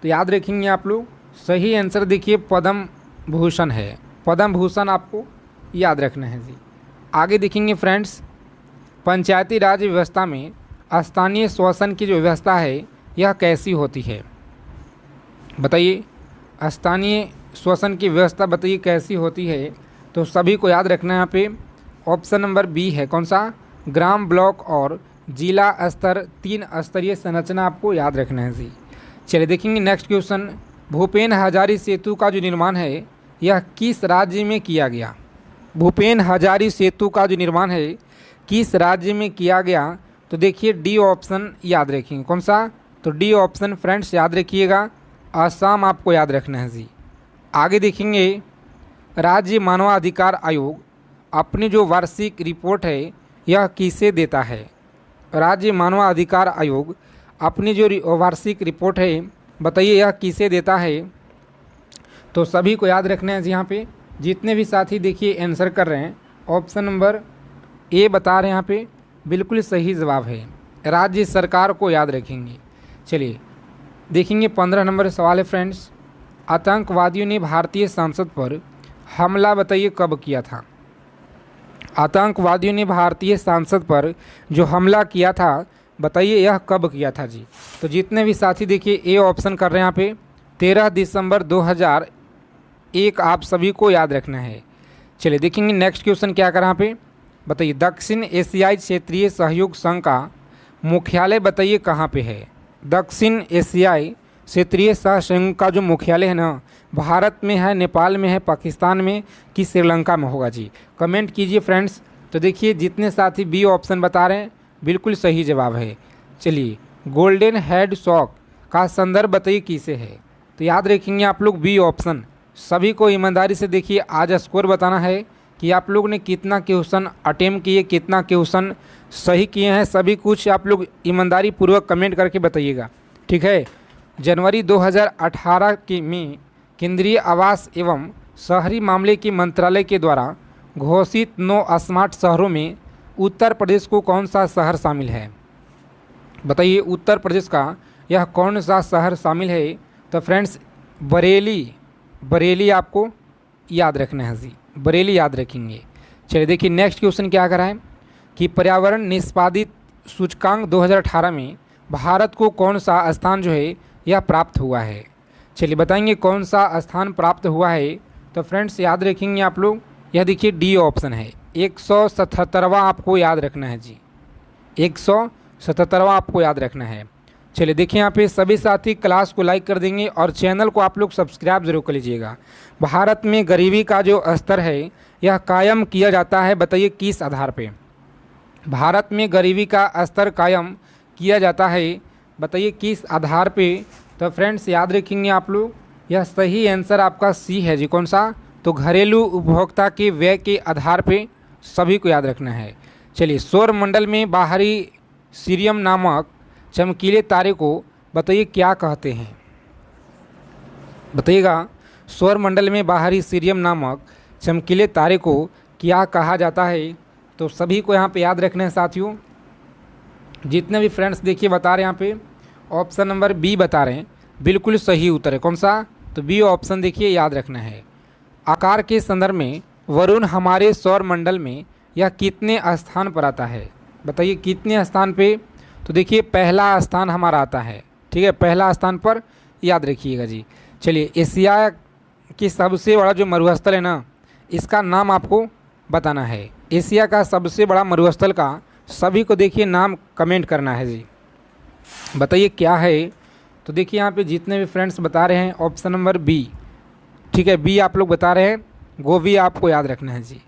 Speaker 1: तो याद रखेंगे आप लोग, सही आंसर देखिए पद्म भूषण है, पद्म भूषण आपको याद रखना है जी। आगे देखेंगे फ्रेंड्स, पंचायती राज व्यवस्था में स्थानीय शासन की जो व्यवस्था है यह कैसी होती है? बताइए, स्थानीय शासन की व्यवस्था बताइए कैसी होती है? तो सभी को याद रखना है यहाँ पे ऑप्शन नंबर बी है, कौन सा? ग्राम, ब्लॉक और जिला स्तर, 3 स्तरीय संरचना आपको याद रखना है जी। चलिए देखेंगे नेक्स्ट क्वेश्चन, भूपेन हजारी सेतु का जो निर्माण है यह किस राज्य में किया गया? भूपेन हजारी सेतु का जो निर्माण है किस राज्य में किया गया? तो देखिए डी ऑप्शन याद रखेंगे, कौन सा? तो डी ऑप्शन फ्रेंड्स याद रखिएगा, असम आपको याद रखना है जी। आगे देखेंगे, राज्य मानवाधिकार आयोग अपनी जो वार्षिक रिपोर्ट है यह किसे देता है? राज्य मानवाधिकार आयोग अपनी जो वार्षिक रिपोर्ट है बताइए यह किसे देता है? तो सभी को याद रखना है जी। यहाँ पे जितने भी साथी देखिए आंसर कर रहे हैं, ऑप्शन नंबर ए बता रहे हैं यहाँ पे बिल्कुल सही जवाब है, राज्य सरकार को याद रखेंगे। चलिए देखेंगे 15 नंबर सवाल है फ्रेंड्स, आतंकवादियों ने भारतीय संसद पर हमला बताइए कब किया था? आतंकवादियों ने भारतीय संसद पर जो हमला किया था बताइए यह कब किया था जी? तो जितने भी साथी देखिए ए ऑप्शन कर रहे हैं यहाँ पे 13 दिसंबर 2001 आप सभी को याद रखना है। चलिए देखेंगे नेक्स्ट क्वेश्चन क्या कर यहाँ पे बताइए, दक्षिण एशियाई क्षेत्रीय सहयोग संघ का मुख्यालय बताइए कहाँ पे है? दक्षिण एशियाई क्षेत्रीय सहसंघ का जो मुख्यालय है ना, भारत में है, नेपाल में है, पाकिस्तान में कि श्रीलंका में होगा जी? कमेंट कीजिए फ्रेंड्स। तो देखिए जितने साथी बी ऑप्शन बता रहे हैं बिल्कुल सही जवाब है। चलिए गोल्डन हेड शॉक का संदर्भ बताइए किसे है? तो याद रखेंगे आप लोग बी ऑप्शन। सभी को ईमानदारी से देखिए आज स्कोर बताना है कि आप लोग ने कितना क्वेश्चन अटेम्प्ट किए, कितना क्वेश्चन सही किए हैं, सभी कुछ आप लोग ईमानदारी पूर्वक कमेंट करके बताइएगा, ठीक है। जनवरी 2018 में केंद्रीय आवास एवं शहरी मामले के मंत्रालय के द्वारा घोषित 9 स्मार्ट शहरों में उत्तर प्रदेश को कौन सा शहर शामिल है? बताइए उत्तर प्रदेश का यह कौन सा शहर शामिल है? तो फ्रेंड्स बरेली आपको याद रखना है जी, बरेली याद रखेंगे। चलिए देखिए नेक्स्ट क्वेश्चन क्या करा है कि पर्यावरण निष्पादित सूचकांक 2018 में भारत को कौन सा स्थान जो है यह प्राप्त हुआ है। चलिए बताएंगे कौन सा स्थान प्राप्त हुआ है। तो फ्रेंड्स याद रखेंगे आप लोग, यह देखिए डी ऑप्शन है, 177वां आपको याद रखना है जी, 177वां आपको याद रखना है। चलिए देखिए यहाँ पे सभी साथी क्लास को लाइक कर देंगे और चैनल को आप लोग सब्सक्राइब जरूर कर लीजिएगा। भारत में गरीबी का जो स्तर है यह कायम किया जाता है, बताइए किस आधार पे। भारत में गरीबी का स्तर कायम किया जाता है, बताइए किस आधार पे। तो फ्रेंड्स याद रखेंगे आप लोग, यह सही आंसर आपका सी है जी। कौन सा? तो घरेलू उपभोक्ता के व्यय के आधार पे सभी को याद रखना है। चलिए सौरमंडल में बाहरी सीरियम नामक चमकीले तारे को बताइए क्या कहते हैं, बताइएगा। सौरमंडल में बाहरी सीरियम नामक चमकीले तारे को क्या कहा जाता है। तो सभी को यहाँ पे याद रखना है साथियों। जितने भी फ्रेंड्स देखिए बता रहे हैं यहाँ पे ऑप्शन नंबर बी बता रहे हैं, बिल्कुल सही उत्तर है। कौन सा? तो बी ऑप्शन देखिए याद रखना है। आकार के संदर्भ में वरुण हमारे सौरमंडल में यह कितने स्थान पर आता है, बताइए कितने स्थान पे। तो देखिए पहला स्थान हमारा आता है, ठीक है, पहला स्थान पर याद रखिएगा जी। चलिए एशिया की सबसे बड़ा जो मरुस्थल है ना, इसका नाम आपको बताना है। एशिया का सबसे बड़ा मरुस्थल का सभी को देखिए नाम कमेंट करना है जी, बताइए क्या है। तो देखिए यहाँ पे जितने भी फ्रेंड्स बता रहे हैं ऑप्शन नंबर बी, ठीक है, बी आप लोग बता रहे हैं, गोभी आपको याद रखना है जी।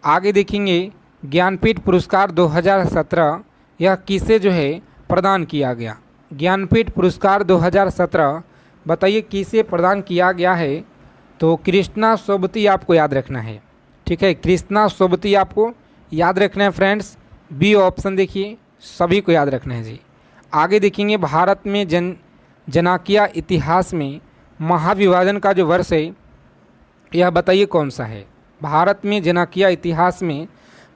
Speaker 1: आगे देखेंगे ज्ञानपीठ पुरस्कार 2017 यह किसे जो है प्रदान किया गया। ज्ञानपीठ पुरस्कार 2017 बताइए किसे प्रदान किया गया है। तो कृष्णा सोबती आपको याद रखना है, ठीक है, कृष्णा सोबती आपको याद रखना है फ्रेंड्स। बी ऑप्शन देखिए सभी को याद रखना है जी। आगे देखेंगे भारत में जनाकिया इतिहास में महाविभाजन का जो वर्ष है यह बताइए कौन सा है। भारत में जनाकिया इतिहास में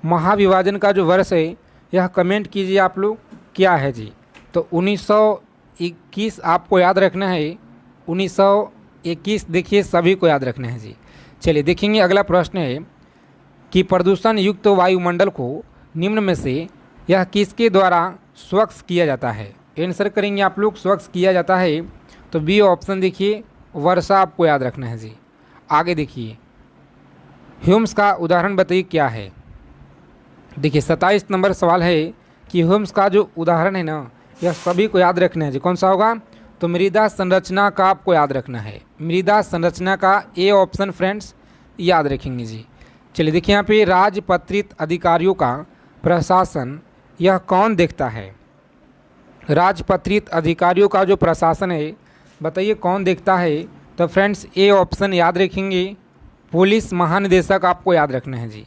Speaker 1: महाविभाजन का जो वर्ष है यह कमेंट कीजिए आप लोग क्या है जी। तो 1921 आपको याद रखना है, 1921 देखिए सभी को याद रखना है जी। चलिए देखेंगे अगला प्रश्न है कि प्रदूषण युक्त वायुमंडल को निम्न में से यह किसके द्वारा स्वच्छ किया जाता है। आंसर करेंगे आप लोग, स्वच्छ किया जाता है। तो बी ऑप्शन देखिए वर्षा आपको याद रखना है जी। आगे देखिए ह्यूम्स का उदाहरण बताइए क्या है। देखिए 27 नंबर सवाल है कि ह्यूम्स का जो उदाहरण है ना यह सभी को याद रखना है जी। कौन सा होगा? तो मृदा संरचना का आपको याद रखना है, मृदा संरचना का ए ऑप्शन फ्रेंड्स याद रखेंगे जी। चलिए देखिए यहाँ पे राजपत्रित अधिकारियों का प्रशासन यह कौन देखता है। राजपत्रित अधिकारियों का जो प्रशासन है बताइए कौन देखता है। तो फ्रेंड्स ए ऑप्शन याद रखेंगे, पुलिस महानिदेशक आपको याद रखना है जी।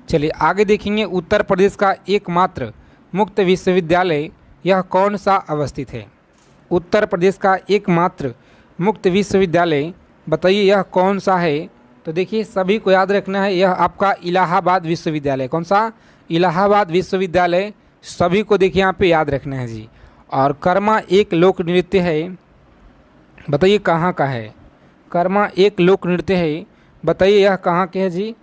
Speaker 1: चलिए आगे देखेंगे उत्तर प्रदेश का एकमात्र मुक्त विश्वविद्यालय यह कौन सा अवस्थित है। उत्तर प्रदेश का एकमात्र मुक्त विश्वविद्यालय बताइए यह कौन सा है। तो देखिए सभी को याद रखना है, यह आपका इलाहाबाद विश्वविद्यालय। कौन सा? इलाहाबाद विश्वविद्यालय सभी को देखिए यहाँ पे याद रखना है जी। और कर्मा एक लोक नृत्य है, बताइए कहाँ का है। कर्मा एक लोक नृत्य है, बताइए यह कहाँ के है जी।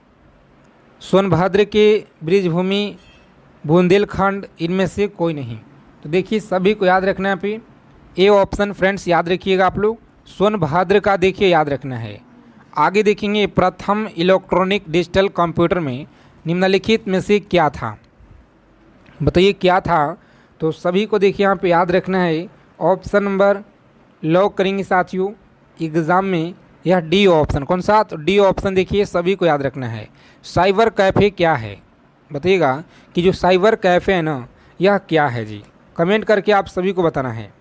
Speaker 1: सोनभद्र के, ब्रिजभूमि, बुंदेलखंड, इनमें से कोई नहीं। तो देखिए सभी को याद रखना है पे ए ऑप्शन फ्रेंड्स याद रखिएगा आप लोग, सोनभद्र का देखिए याद रखना है। आगे देखेंगे प्रथम इलेक्ट्रॉनिक डिजिटल कंप्यूटर में निम्नलिखित में से क्या था, बताइए क्या था। तो सभी को देखिए यहाँ पे याद रखना है, ऑप्शन नंबर लॉक करेंगे साथियों एग्ज़ाम में, यह डी ऑप्शन। कौन सा? तो डी ऑप्शन देखिए सभी को याद रखना है। साइबर कैफ़े क्या है, बताइएगा कि जो साइबर कैफ़े है ना यह क्या है जी। कमेंट करके आप सभी को बताना है,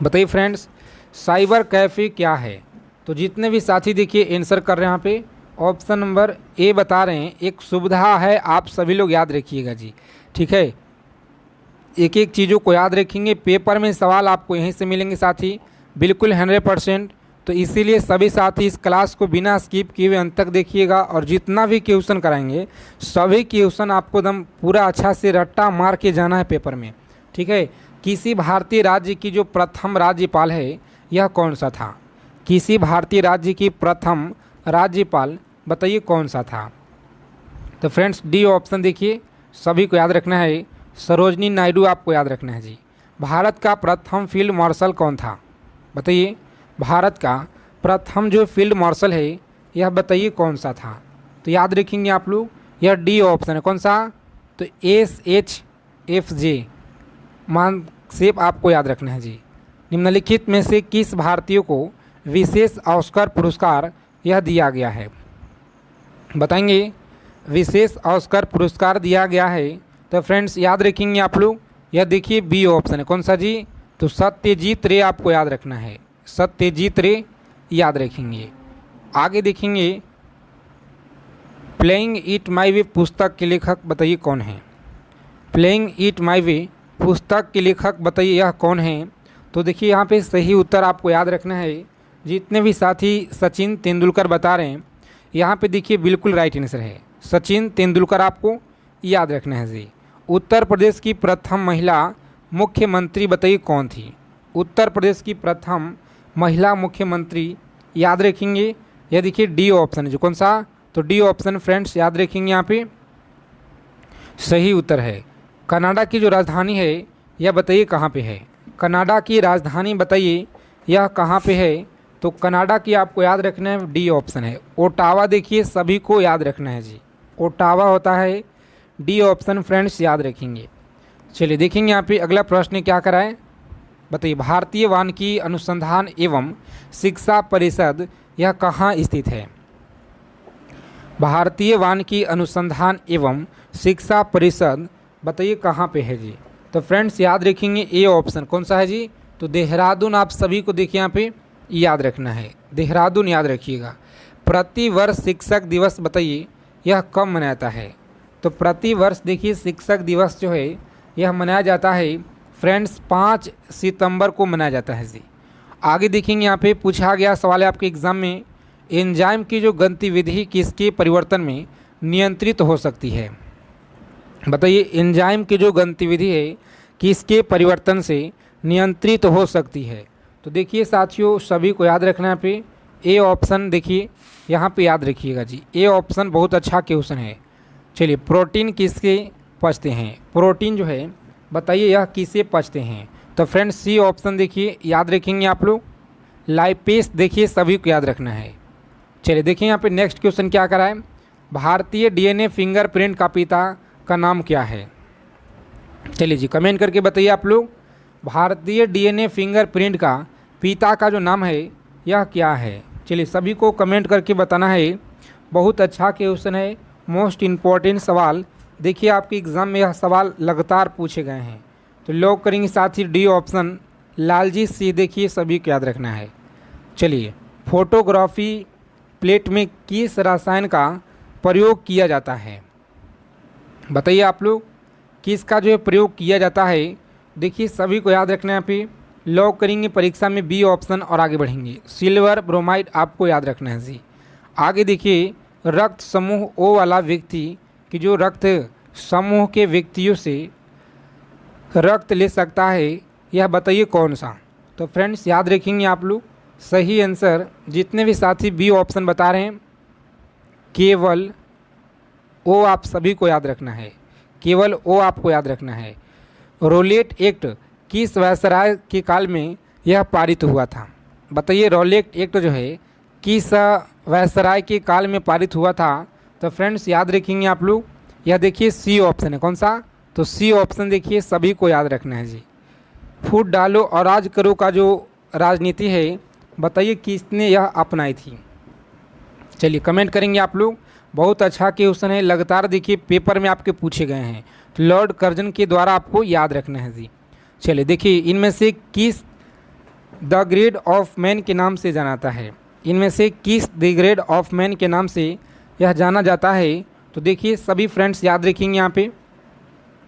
Speaker 1: बताइए फ्रेंड्स साइबर कैफ़े क्या है। तो जितने भी साथी देखिए आंसर कर रहे हैं यहाँ पे ऑप्शन नंबर ए बता रहे हैं, एक सुविधा है, आप सभी लोग याद रखिएगा जी, ठीक है। एक एक चीज़ों को याद रखेंगे, पेपर में सवाल आपको यहीं से मिलेंगे साथी, बिल्कुल 100%। तो इसीलिए सभी साथी इस क्लास को बिना स्किप किए हुए अंत तक देखिएगा और जितना भी क्वेश्चन कराएंगे सभी क्वेश्चन आपको एकदम पूरा अच्छा से रट्टा मार के जाना है पेपर में, ठीक है। किसी भारतीय राज्य की जो प्रथम राज्यपाल है यह कौन सा था। किसी भारतीय राज्य की प्रथम राज्यपाल बताइए कौन सा था। तो फ्रेंड्स डी ऑप्शन देखिए सभी को याद रखना है, सरोजनी नायडू आपको याद रखना है जी। भारत का प्रथम फील्ड मार्शल कौन था, बताइए भारत का प्रथम जो फील्ड मार्शल है यह बताइए कौन सा था। तो याद रखेंगे आप लोग, यह डी ऑप्शन है, कौन सा, तो SHFJ मानसेप आपको याद रखना है जी। निम्नलिखित में से किस भारतीय को विशेष ऑस्कर पुरस्कार यह दिया गया है, बताएंगे विशेष ऑस्कर पुरस्कार दिया गया है। तो फ्रेंड्स याद रखेंगे आप लोग, यह देखिए बी ऑप्शन है, कौन सा जी, तो सत्यजीत रे आपको याद रखना है, सत्यजीत रे याद रखेंगे। आगे देखेंगे प्लेइंग इट माई वे पुस्तक के लेखक बताइए कौन है, प्लेइंग इट माई वे पुस्तक के लेखक बताइए यह कौन है। तो देखिए यहाँ पे सही उत्तर आपको याद रखना है, जितने भी साथी सचिन तेंदुलकर बता रहे हैं यहाँ पे देखिए बिल्कुल राइट आंसर है, सचिन तेंदुलकर आपको याद रखना है जी। उत्तर प्रदेश की प्रथम महिला मुख्यमंत्री बताइए कौन थी, उत्तर प्रदेश की प्रथम महिला मुख्यमंत्री याद रखेंगे, यह देखिए डी ऑप्शन है जो, कौन सा, तो डी ऑप्शन फ्रेंड्स याद रखेंगे यहाँ पे सही उत्तर है। कनाडा की जो राजधानी है यह बताइए कहाँ पे है, कनाडा की राजधानी बताइए यह कहाँ पे है। तो कनाडा की आपको याद रखना है, डी ऑप्शन है ओटावा, देखिए सभी को याद रखना है जी, ओटावा होता है, डी ऑप्शन फ्रेंड्स याद रखेंगे। चलिए देखेंगे यहाँ पे अगला प्रश्न क्या करा है, बताइए भारतीय वानिकी अनुसंधान एवं शिक्षा परिषद यह कहाँ स्थित है, भारतीय वानिकी अनुसंधान एवं शिक्षा परिषद बताइए कहाँ पे है जी। तो फ्रेंड्स याद रखेंगे ए ऑप्शन, कौन सा है जी, तो देहरादून आप सभी को देखिए यहाँ पे याद रखना है, देहरादून याद रखिएगा। प्रति वर्ष शिक्षक दिवस बताइए यह कब मनाया जाता है, तो प्रति वर्ष देखिए शिक्षक दिवस जो है यह मनाया जाता है फ्रेंड्स 5 सितंबर को मनाया जाता है जी। आगे देखेंगे यहाँ पे पूछा गया सवाल है आपके एग्ज़ाम में, एंजाइम की जो गतिविधि किसके परिवर्तन में नियंत्रित हो सकती है, बताइए एंजाइम की जो गतिविधि है किसके परिवर्तन से नियंत्रित हो सकती है। तो देखिए साथियों सभी को याद रखना है पे ए ऑप्शन, देखिए यहाँ पे याद रखिएगा जी, ए ऑप्शन बहुत अच्छा क्वेश्चन है। चलिए प्रोटीन किसके पचते हैं, प्रोटीन जो है बताइए यह किसे पचते हैं। तो फ्रेंड्स सी ऑप्शन देखिए याद रखेंगे आप लोग, लाइपेस देखिए सभी को याद रखना है। चलिए देखिए यहाँ पे नेक्स्ट क्वेश्चन क्या करा है, भारतीय DNA फिंगरप्रिंट का पिता का नाम क्या है, चलिए जी कमेंट करके बताइए आप लोग, भारतीय DNA फिंगरप्रिंट का पिता का जो नाम है यह क्या है। चलिए सभी को कमेंट करके बताना है, बहुत अच्छा क्वेश्चन है, मोस्ट इम्पॉर्टेंट सवाल। देखिए आपके एग्ज़ाम में यह सवाल लगातार पूछे गए हैं। तो लॉक करेंगे साथ ही डी ऑप्शन लालजी सी, देखिए सभी को याद रखना है। चलिए फोटोग्राफी प्लेट में किस रसायन का प्रयोग किया जाता है, बताइए आप लोग किसका जो है प्रयोग किया जाता है। देखिए सभी को याद रखना है, यहाँ पे लॉक करेंगे परीक्षा में बी ऑप्शन और आगे बढ़ेंगे, सिल्वर ब्रोमाइड आपको याद रखना है जी। आगे देखिए रक्त समूह ओ वाला व्यक्ति कि जो रक्त समूह के व्यक्तियों से रक्त ले सकता है यह बताइए कौन सा। तो फ्रेंड्स याद रखेंगे आप लोग सही आंसर, जितने भी साथी बी ऑप्शन बता रहे हैं केवल ओ आप सभी को याद रखना है, केवल ओ आपको याद रखना है। रोलेट एक्ट किस वायसराय के काल में यह पारित हुआ था, बताइए रोलेट एक्ट जो है किस वायसराय के काल में पारित हुआ था। तो फ्रेंड्स याद रखेंगे आप लोग, यह देखिए सी ऑप्शन है, कौन सा, तो सी ऑप्शन देखिए सभी को याद रखना है जी। फूट डालो और राज करो का जो राजनीति है बताइए किसने यह अपनाई थी। चलिए कमेंट करेंगे आप लोग, बहुत अच्छा क्वेश्चन है, लगातार देखिए पेपर में आपके पूछे गए हैं, तो लॉर्ड कर्जन के द्वारा आपको याद रखना है जी। चलिए देखिए इनमें से किस द ग्रेड ऑफ मैन के नाम से जाना जाता है, इनमें से किस द ग्रेड ऑफ मैन के नाम से यह जाना जाता है। तो देखिए सभी फ्रेंड्स याद रखेंगे यहाँ पे,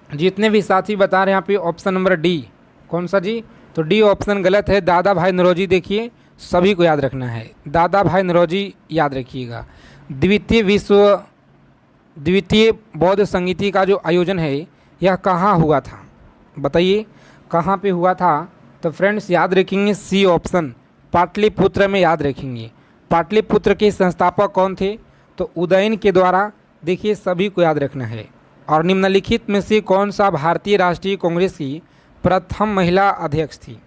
Speaker 1: जितने भी साथी बता रहे हैं यहाँ पे ऑप्शन नंबर डी, कौन सा जी, तो डी ऑप्शन गलत है, दादा भाई नौरोजी देखिए सभी को याद रखना है, दादा भाई नौरोजी याद रखिएगा। द्वितीय बौद्ध संगीति का जो आयोजन है यह कहाँ हुआ था, बताइए कहाँ पे हुआ था। तो फ्रेंड्स याद रखेंगे सी ऑप्शन पाटलिपुत्र में याद रखेंगे, पाटलिपुत्र के संस्थापक कौन थे? तो उदयन के द्वारा। देखिए सभी को याद रखना है। और निम्नलिखित में से कौन सा भारतीय राष्ट्रीय कांग्रेस की प्रथम महिला अध्यक्ष थी?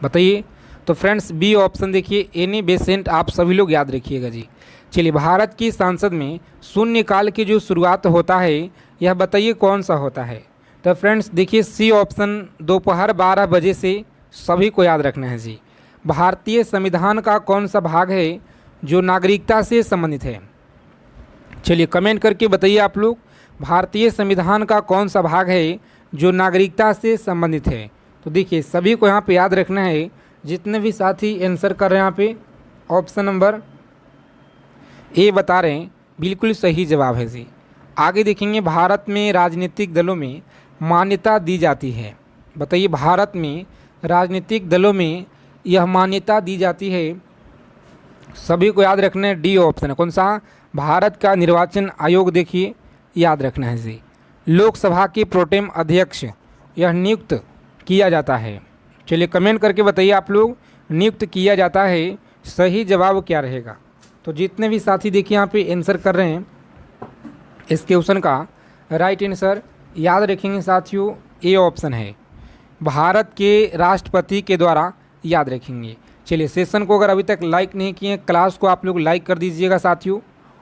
Speaker 1: बताइए। तो फ्रेंड्स बी ऑप्शन देखिए एनी बेसेंट, आप सभी लोग याद रखिएगा जी। चलिए, भारत की संसद में शून्यकाल की जो शुरुआत होता है यह बताइए कौन सा होता है? तो फ्रेंड्स देखिए सी ऑप्शन दोपहर 12 बजे से, सभी को याद रखना है जी। भारतीय संविधान का कौन सा भाग है जो नागरिकता से संबंधित है? चलिए कमेंट करके बताइए आप लोग, भारतीय संविधान का कौन सा भाग है जो नागरिकता से संबंधित है? तो देखिए सभी को यहाँ पे याद रखना है, जितने भी साथी आंसर कर रहे हैं यहाँ पे ऑप्शन नंबर ए बता रहे हैं, बिल्कुल सही जवाब है जी। आगे देखेंगे, भारत में राजनीतिक दलों में मान्यता दी जाती है। बताइए, भारत में राजनीतिक दलों में यह मान्यता दी जाती है, सभी को याद रखना है डी ऑप्शन है। कौन सा? भारत का निर्वाचन आयोग। देखिए याद रखना है जी। लोकसभा के प्रोटेम अध्यक्ष यह नियुक्त किया जाता है। चलिए कमेंट करके बताइए आप लोग, नियुक्त किया जाता है, सही जवाब क्या रहेगा? तो जितने भी साथी देखिए यहाँ पे आंसर कर रहे हैं इस क्वेश्चन का, राइट आंसर याद रखेंगे साथियों ए ऑप्शन है, भारत के राष्ट्रपति के द्वारा याद रखेंगे। चलिए सेशन को अगर अभी तक लाइक नहीं किए, क्लास को आप लोग लाइक कर दीजिएगा साथियों।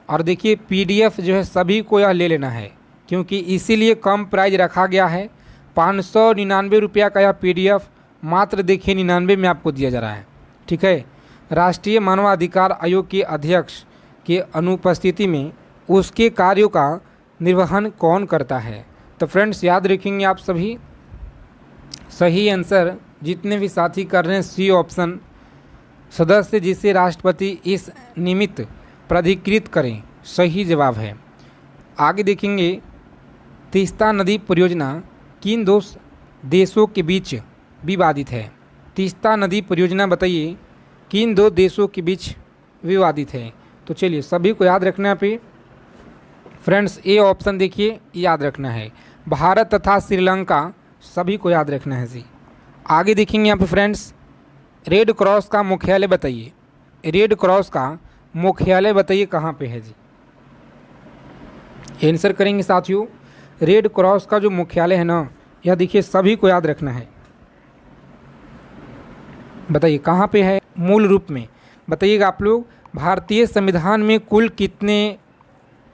Speaker 1: और देखिए पीडीएफ जो है सभी को यह ले लेना है, क्योंकि इसीलिए कम प्राइस रखा गया है। 599 रुपया का यह पीडीएफ मात्र देखिए 99 में आपको दिया जा रहा है। ठीक है, राष्ट्रीय मानवाधिकार आयोग के अध्यक्ष के अनुपस्थिति में उसके कार्यों का निर्वहन कौन करता है? तो फ्रेंड्स याद रखेंगे आप सभी, सही आंसर जितने भी साथी कर रहे हैं सी ऑप्शन, सदस्य जिसे राष्ट्रपति इस निमित्त प्राधिकृत करें, सही जवाब है। आगे देखेंगे, तीस्ता नदी परियोजना किन दो देशों के बीच विवादित है? तीस्ता नदी परियोजना बताइए किन दो देशों के बीच विवादित है? तो चलिए सभी को याद रखना है पे फ्रेंड्स ए ऑप्शन देखिए याद रखना है, भारत तथा श्रीलंका, सभी को याद रखना है जी। आगे देखेंगे यहाँ पे फ्रेंड्स, रेड क्रॉस का मुख्यालय बताइए, रेड क्रॉस का मुख्यालय बताइए कहाँ पे है जी? आंसर करेंगे साथियों, रेड क्रॉस का जो मुख्यालय है ना, यह देखिए सभी को याद रखना है। बताइए कहाँ पे है मूल रूप में? बताइएगा आप लोग, भारतीय संविधान में कुल कितने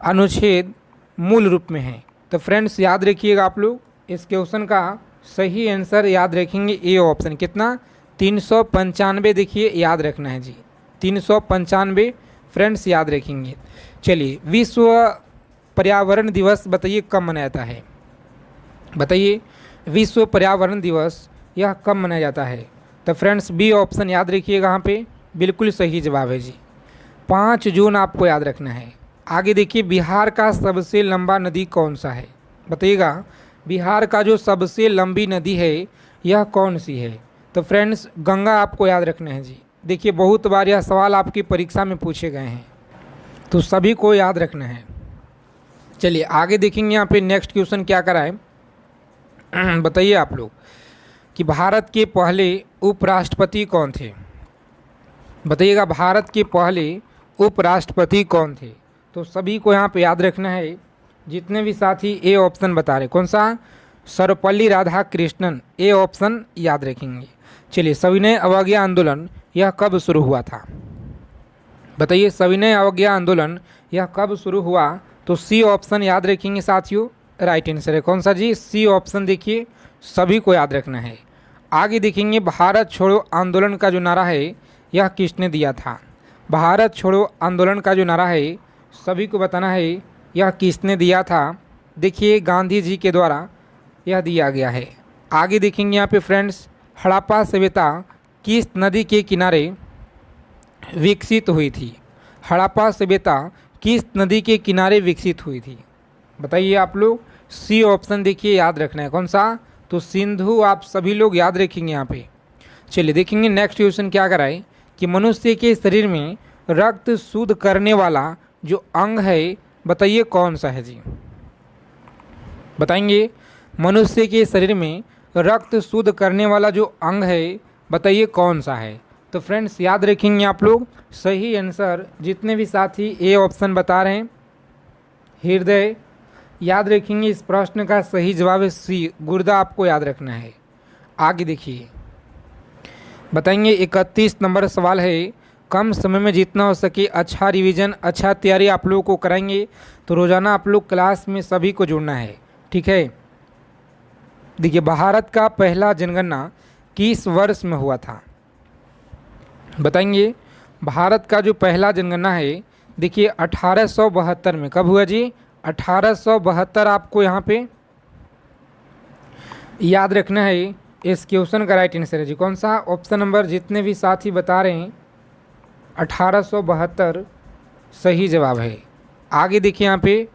Speaker 1: अनुच्छेद मूल रूप में हैं? तो फ्रेंड्स याद रखिएगा आप लोग, इस क्वेश्चन का सही आंसर याद रखेंगे ए ऑप्शन, कितना? 395 देखिए याद रखना है जी, 395 फ्रेंड्स याद रखेंगे। चलिए, विश्व पर्यावरण दिवस बताइए कब मनाया जाता है? बताइए विश्व पर्यावरण दिवस यह कब मनाया जाता है? तो फ्रेंड्स बी ऑप्शन याद रखिएगा, यहाँ पे बिल्कुल सही जवाब है जी, 5 जून आपको याद रखना है। आगे देखिए, बिहार का सबसे लंबा नदी कौन सा है? बताइएगा, बिहार का जो सबसे लंबी नदी है यह कौन सी है? तो फ्रेंड्स गंगा आपको याद रखना है जी। देखिए बहुत बार यह सवाल आपकी परीक्षा में पूछे गए हैं, तो सभी को याद रखना है। चलिए आगे देखेंगे, यहाँ पे नेक्स्ट क्वेश्चन क्या करा है बताइए आप लोग कि भारत के पहले उपराष्ट्रपति कौन थे? बताइएगा भारत के पहले उपराष्ट्रपति कौन थे? तो सभी को यहाँ पे याद रखना है, जितने भी साथी ए ऑप्शन बता रहे, कौन सा? सर्वपल्ली राधाकृष्णन, ए ऑप्शन याद रखेंगे। चलिए, सविनय अवज्ञा आंदोलन यह कब शुरू हुआ था? बताइए सविनय अवज्ञा आंदोलन यह कब शुरू हुआ? तो सी ऑप्शन याद रखेंगे साथियों, राइट आंसर है। कौन सा जी? सी ऑप्शन देखिए सभी को याद रखना है। आगे देखेंगे, भारत छोड़ो आंदोलन का जो नारा है यह किसने दिया था? भारत छोड़ो आंदोलन का जो नारा है सभी को बताना है यह किसने दिया था? देखिए गांधी जी के द्वारा यह दिया गया है। आगे देखेंगे यहाँ पे फ्रेंड्स, हड़प्पा सभ्यता किस नदी के किनारे विकसित हुई थी? हड़प्पा सभ्यता किस नदी के किनारे विकसित हुई थी? बताइए आप लोग, सी ऑप्शन देखिए याद रखना है, कौन सा? तो सिंधु, आप सभी लोग याद रखेंगे यहाँ पे। चलिए देखेंगे नेक्स्ट क्वेश्चन क्या कराए कि मनुष्य के शरीर में रक्त शुद्ध करने वाला जो अंग है बताइए कौन सा है जी? बताएंगे, मनुष्य के शरीर में रक्त शुद्ध करने वाला जो अंग है बताइए कौन सा है? तो फ्रेंड्स याद रखेंगे आप लोग, सही आंसर जितने भी साथी ए ऑप्शन बता रहे हैं हृदय, याद रखेंगे इस प्रश्न का सही जवाब है सी गुर्दा, आपको याद रखना है। आगे देखिए बताएंगे 31 नंबर सवाल है, कम समय में जितना हो सके अच्छा रिवीजन अच्छा तैयारी आप लोगों को कराएंगे। तो रोज़ाना आप लोग क्लास में सभी को जुड़ना है, ठीक है। देखिए भारत का पहला जनगणना किस वर्ष में हुआ था, बताएंगे। भारत का जो पहला जनगणना है देखिए 1872 में, कब हुआ जी, 1872 आपको यहाँ पे याद रखना है। इस क्वेश्चन का राइट आंसर है जी कौन सा, ऑप्शन नंबर जितने भी साथी बता रहे हैं 1872 सही जवाब है। आगे देखिए यहाँ पे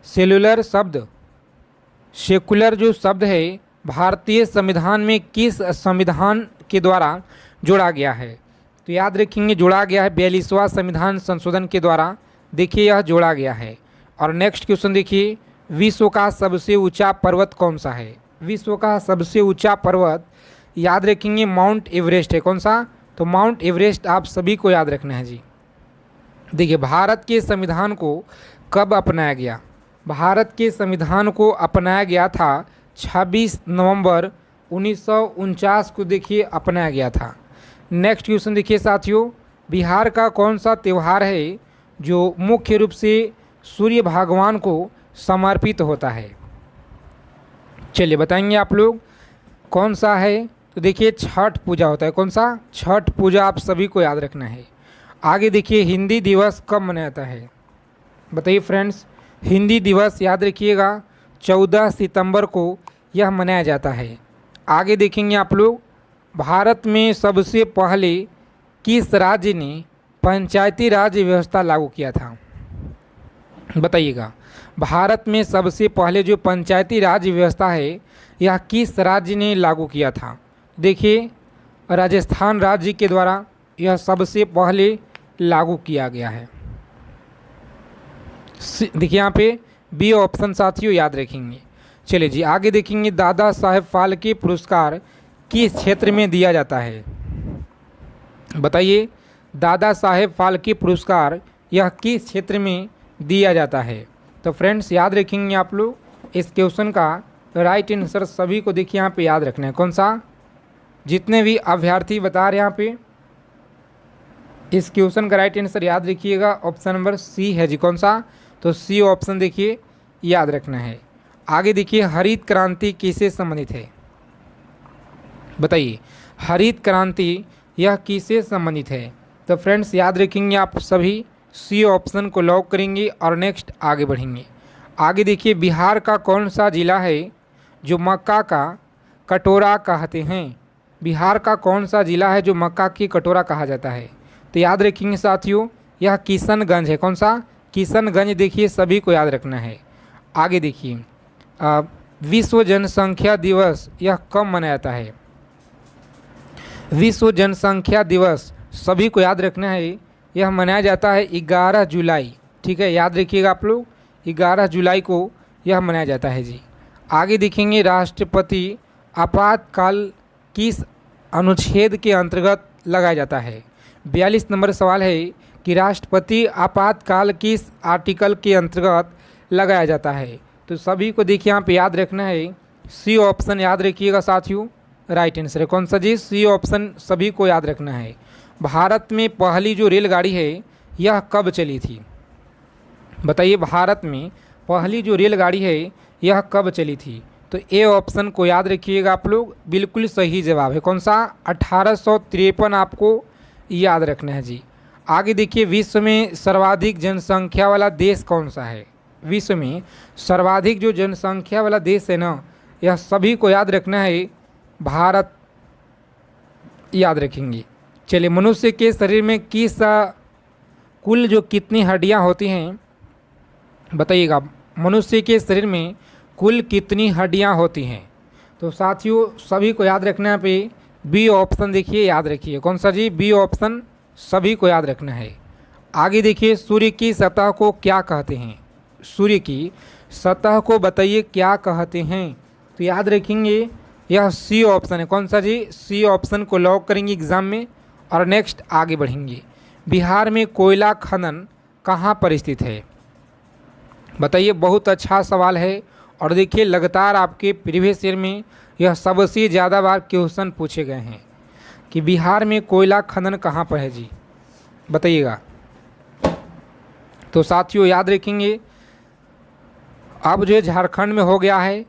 Speaker 1: सेलुलर शब्द, सेकुलर जो शब्द है भारतीय संविधान में किस संविधान के द्वारा जोड़ा गया है, तो याद रखेंगे जोड़ा गया है 42वां संविधान संशोधन के द्वारा, देखिए यह जोड़ा गया है। और नेक्स्ट क्वेश्चन देखिए, विश्व का सबसे ऊंचा पर्वत कौन सा है, विश्व का सबसे ऊंचा पर्वत याद रखेंगे माउंट एवरेस्ट है, कौन सा, तो माउंट एवरेस्ट आप सभी को याद रखना है जी। देखिए भारत के संविधान को कब अपनाया गया, भारत के संविधान को अपनाया गया था 26 नवंबर 1949 को देखिए अपनाया गया था। नेक्स्ट क्वेश्चन देखिए साथियों, बिहार का कौन सा त्यौहार है जो मुख्य रूप से सूर्य भगवान को समर्पित होता है, चलिए बताएंगे आप लोग कौन सा है। तो देखिए छठ पूजा होता है, कौन सा, छठ पूजा आप सभी को याद रखना है। आगे देखिए हिंदी दिवस कब मनाया जाता है, बताइए फ्रेंड्स। हिंदी दिवस याद रखिएगा 14 सितंबर को यह मनाया जाता है। आगे देखेंगे आप लोग, भारत में सबसे पहले किस राज्य ने पंचायती राज व्यवस्था लागू किया था, बताइएगा। भारत में सबसे पहले जो पंचायती राज व्यवस्था है यह किस राज्य ने लागू किया था, देखिए राजस्थान राज्य के द्वारा यह सबसे पहले लागू किया गया है। देखिए यहाँ पे बी ऑप्शन साथियों याद रखेंगे। चलिए जी आगे देखेंगे, दादा साहेब फाल्के पुरस्कार किस क्षेत्र में दिया जाता है, बताइए। दादा साहेब फाल्के पुरस्कार यह किस क्षेत्र में दिया जाता है, तो फ्रेंड्स याद रखेंगे आप लोग इस क्वेश्चन का राइट आंसर सभी को देखिए यहाँ पे याद रखना है, कौन सा, जितने भी अभ्यर्थी बता रहे हैं यहाँ पे इस क्वेश्चन का राइट आंसर याद रखिएगा ऑप्शन नंबर सी है जी, कौन सा, तो सी ऑप्शन देखिए याद रखना है। आगे देखिए हरित क्रांति किससे संबंधित है, बताइए। हरित क्रांति यह किससे संबंधित है, तो फ्रेंड्स याद रखेंगे आप सभी सी ऑप्शन को लॉक करेंगे और नेक्स्ट आगे बढ़ेंगे। आगे देखिए बिहार का कौन सा जिला है जो मक्का का कटोरा कहते हैं, बिहार का कौन सा जिला है जो मक्का की कटोरा कहा जाता है, तो याद रखेंगे साथियों यह किशनगंज है, कौन सा, किशनगंज देखिए सभी को याद रखना है। आगे देखिए विश्व जनसंख्या दिवस यह कब मनाया जाता है, विश्व जनसंख्या दिवस सभी को याद रखना है, यह मनाया जाता है 11 जुलाई, ठीक है, याद रखिएगा आप लोग 11 जुलाई को यह मनाया जाता है जी। आगे देखेंगे राष्ट्रपति आपातकाल किस अनुच्छेद के अंतर्गत लगाया जाता है, 42 नंबर सवाल है कि राष्ट्रपति आपातकाल किस आर्टिकल के अंतर्गत लगाया जाता है, तो सभी को देखिए यहाँ पे याद रखना है सी ऑप्शन याद रखिएगा साथियों राइट आंसर है, कौन सा जी, सी ऑप्शन सभी को याद रखना है। भारत में पहली जो रेलगाड़ी है यह कब चली थी, बताइए। भारत में पहली जो रेलगाड़ी है यह कब चली थी, तो ए ऑप्शन को याद रखिएगा आप लोग, बिल्कुल सही जवाब है, कौन सा, 1853 आपको याद रखना है जी। आगे देखिए विश्व में सर्वाधिक जनसंख्या वाला देश कौन सा है, विश्व में सर्वाधिक जो जनसंख्या वाला देश है ना यह सभी को याद रखना है, भारत याद रखेंगे। चलिए मनुष्य के शरीर में किस कुल जो कितनी हड्डियां होती हैं, बताइएगा। मनुष्य के शरीर में कुल कितनी हड्डियां होती हैं, तो साथियों सभी को याद रखना है पे बी ऑप्शन देखिए याद रखिए, कौन सा जी, बी ऑप्शन सभी को याद रखना है। आगे देखिए सूर्य की सतह को क्या कहते हैं, सूर्य की सतह को बताइए क्या कहते हैं, तो याद रखेंगे यह सी ऑप्शन है, कौन सा जी, सी ऑप्शन को लॉक करेंगे एग्जाम में और नेक्स्ट आगे बढ़ेंगे। बिहार में कोयला खनन कहाँ पर स्थित है? बताइए, बहुत अच्छा सवाल है। और देखिए लगातार आपके प्रीवियस ईयर में यह सबसे ज़्यादा बार क्वेश्चन पूछे गए हैं कि बिहार में कोयला खनन कहाँ पर है जी, बताइएगा। तो साथियों याद रखेंगे, अब जो झारखंड में हो गया है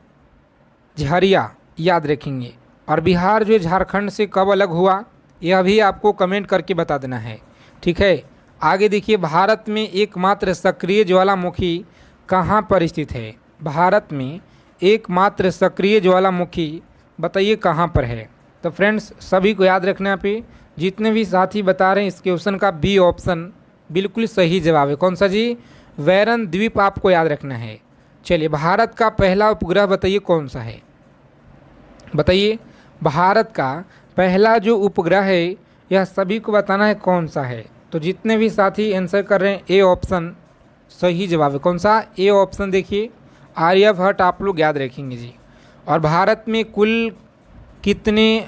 Speaker 1: झरिया, याद रखेंगे। और बिहार जो झारखंड से कब अलग हुआ यह भी आपको कमेंट करके बता देना है, ठीक है। आगे देखिए, भारत में एकमात्र सक्रिय ज्वालामुखी कहाँ पर स्थित है? भारत में एकमात्र सक्रिय ज्वालामुखी बताइए कहाँ पर है? तो फ्रेंड्स सभी को याद रखना पे, जितने भी साथी बता रहे हैं इस क्वेश्चन का बी ऑप्शन बिल्कुल सही जवाब है। कौन सा जी? वैरन द्वीप आपको याद रखना है। चलिए, भारत का पहला उपग्रह बताइए कौन सा है? बताइए, भारत का पहला जो उपग्रह है यह सभी को बताना है कौन सा है। तो जितने भी साथी आंसर कर रहे हैं ए ऑप्शन सही जवाब है। कौन सा? ए ऑप्शन देखिए, आर्यभट्ट आप लोग याद रखेंगे जी। और भारत में कुल कितने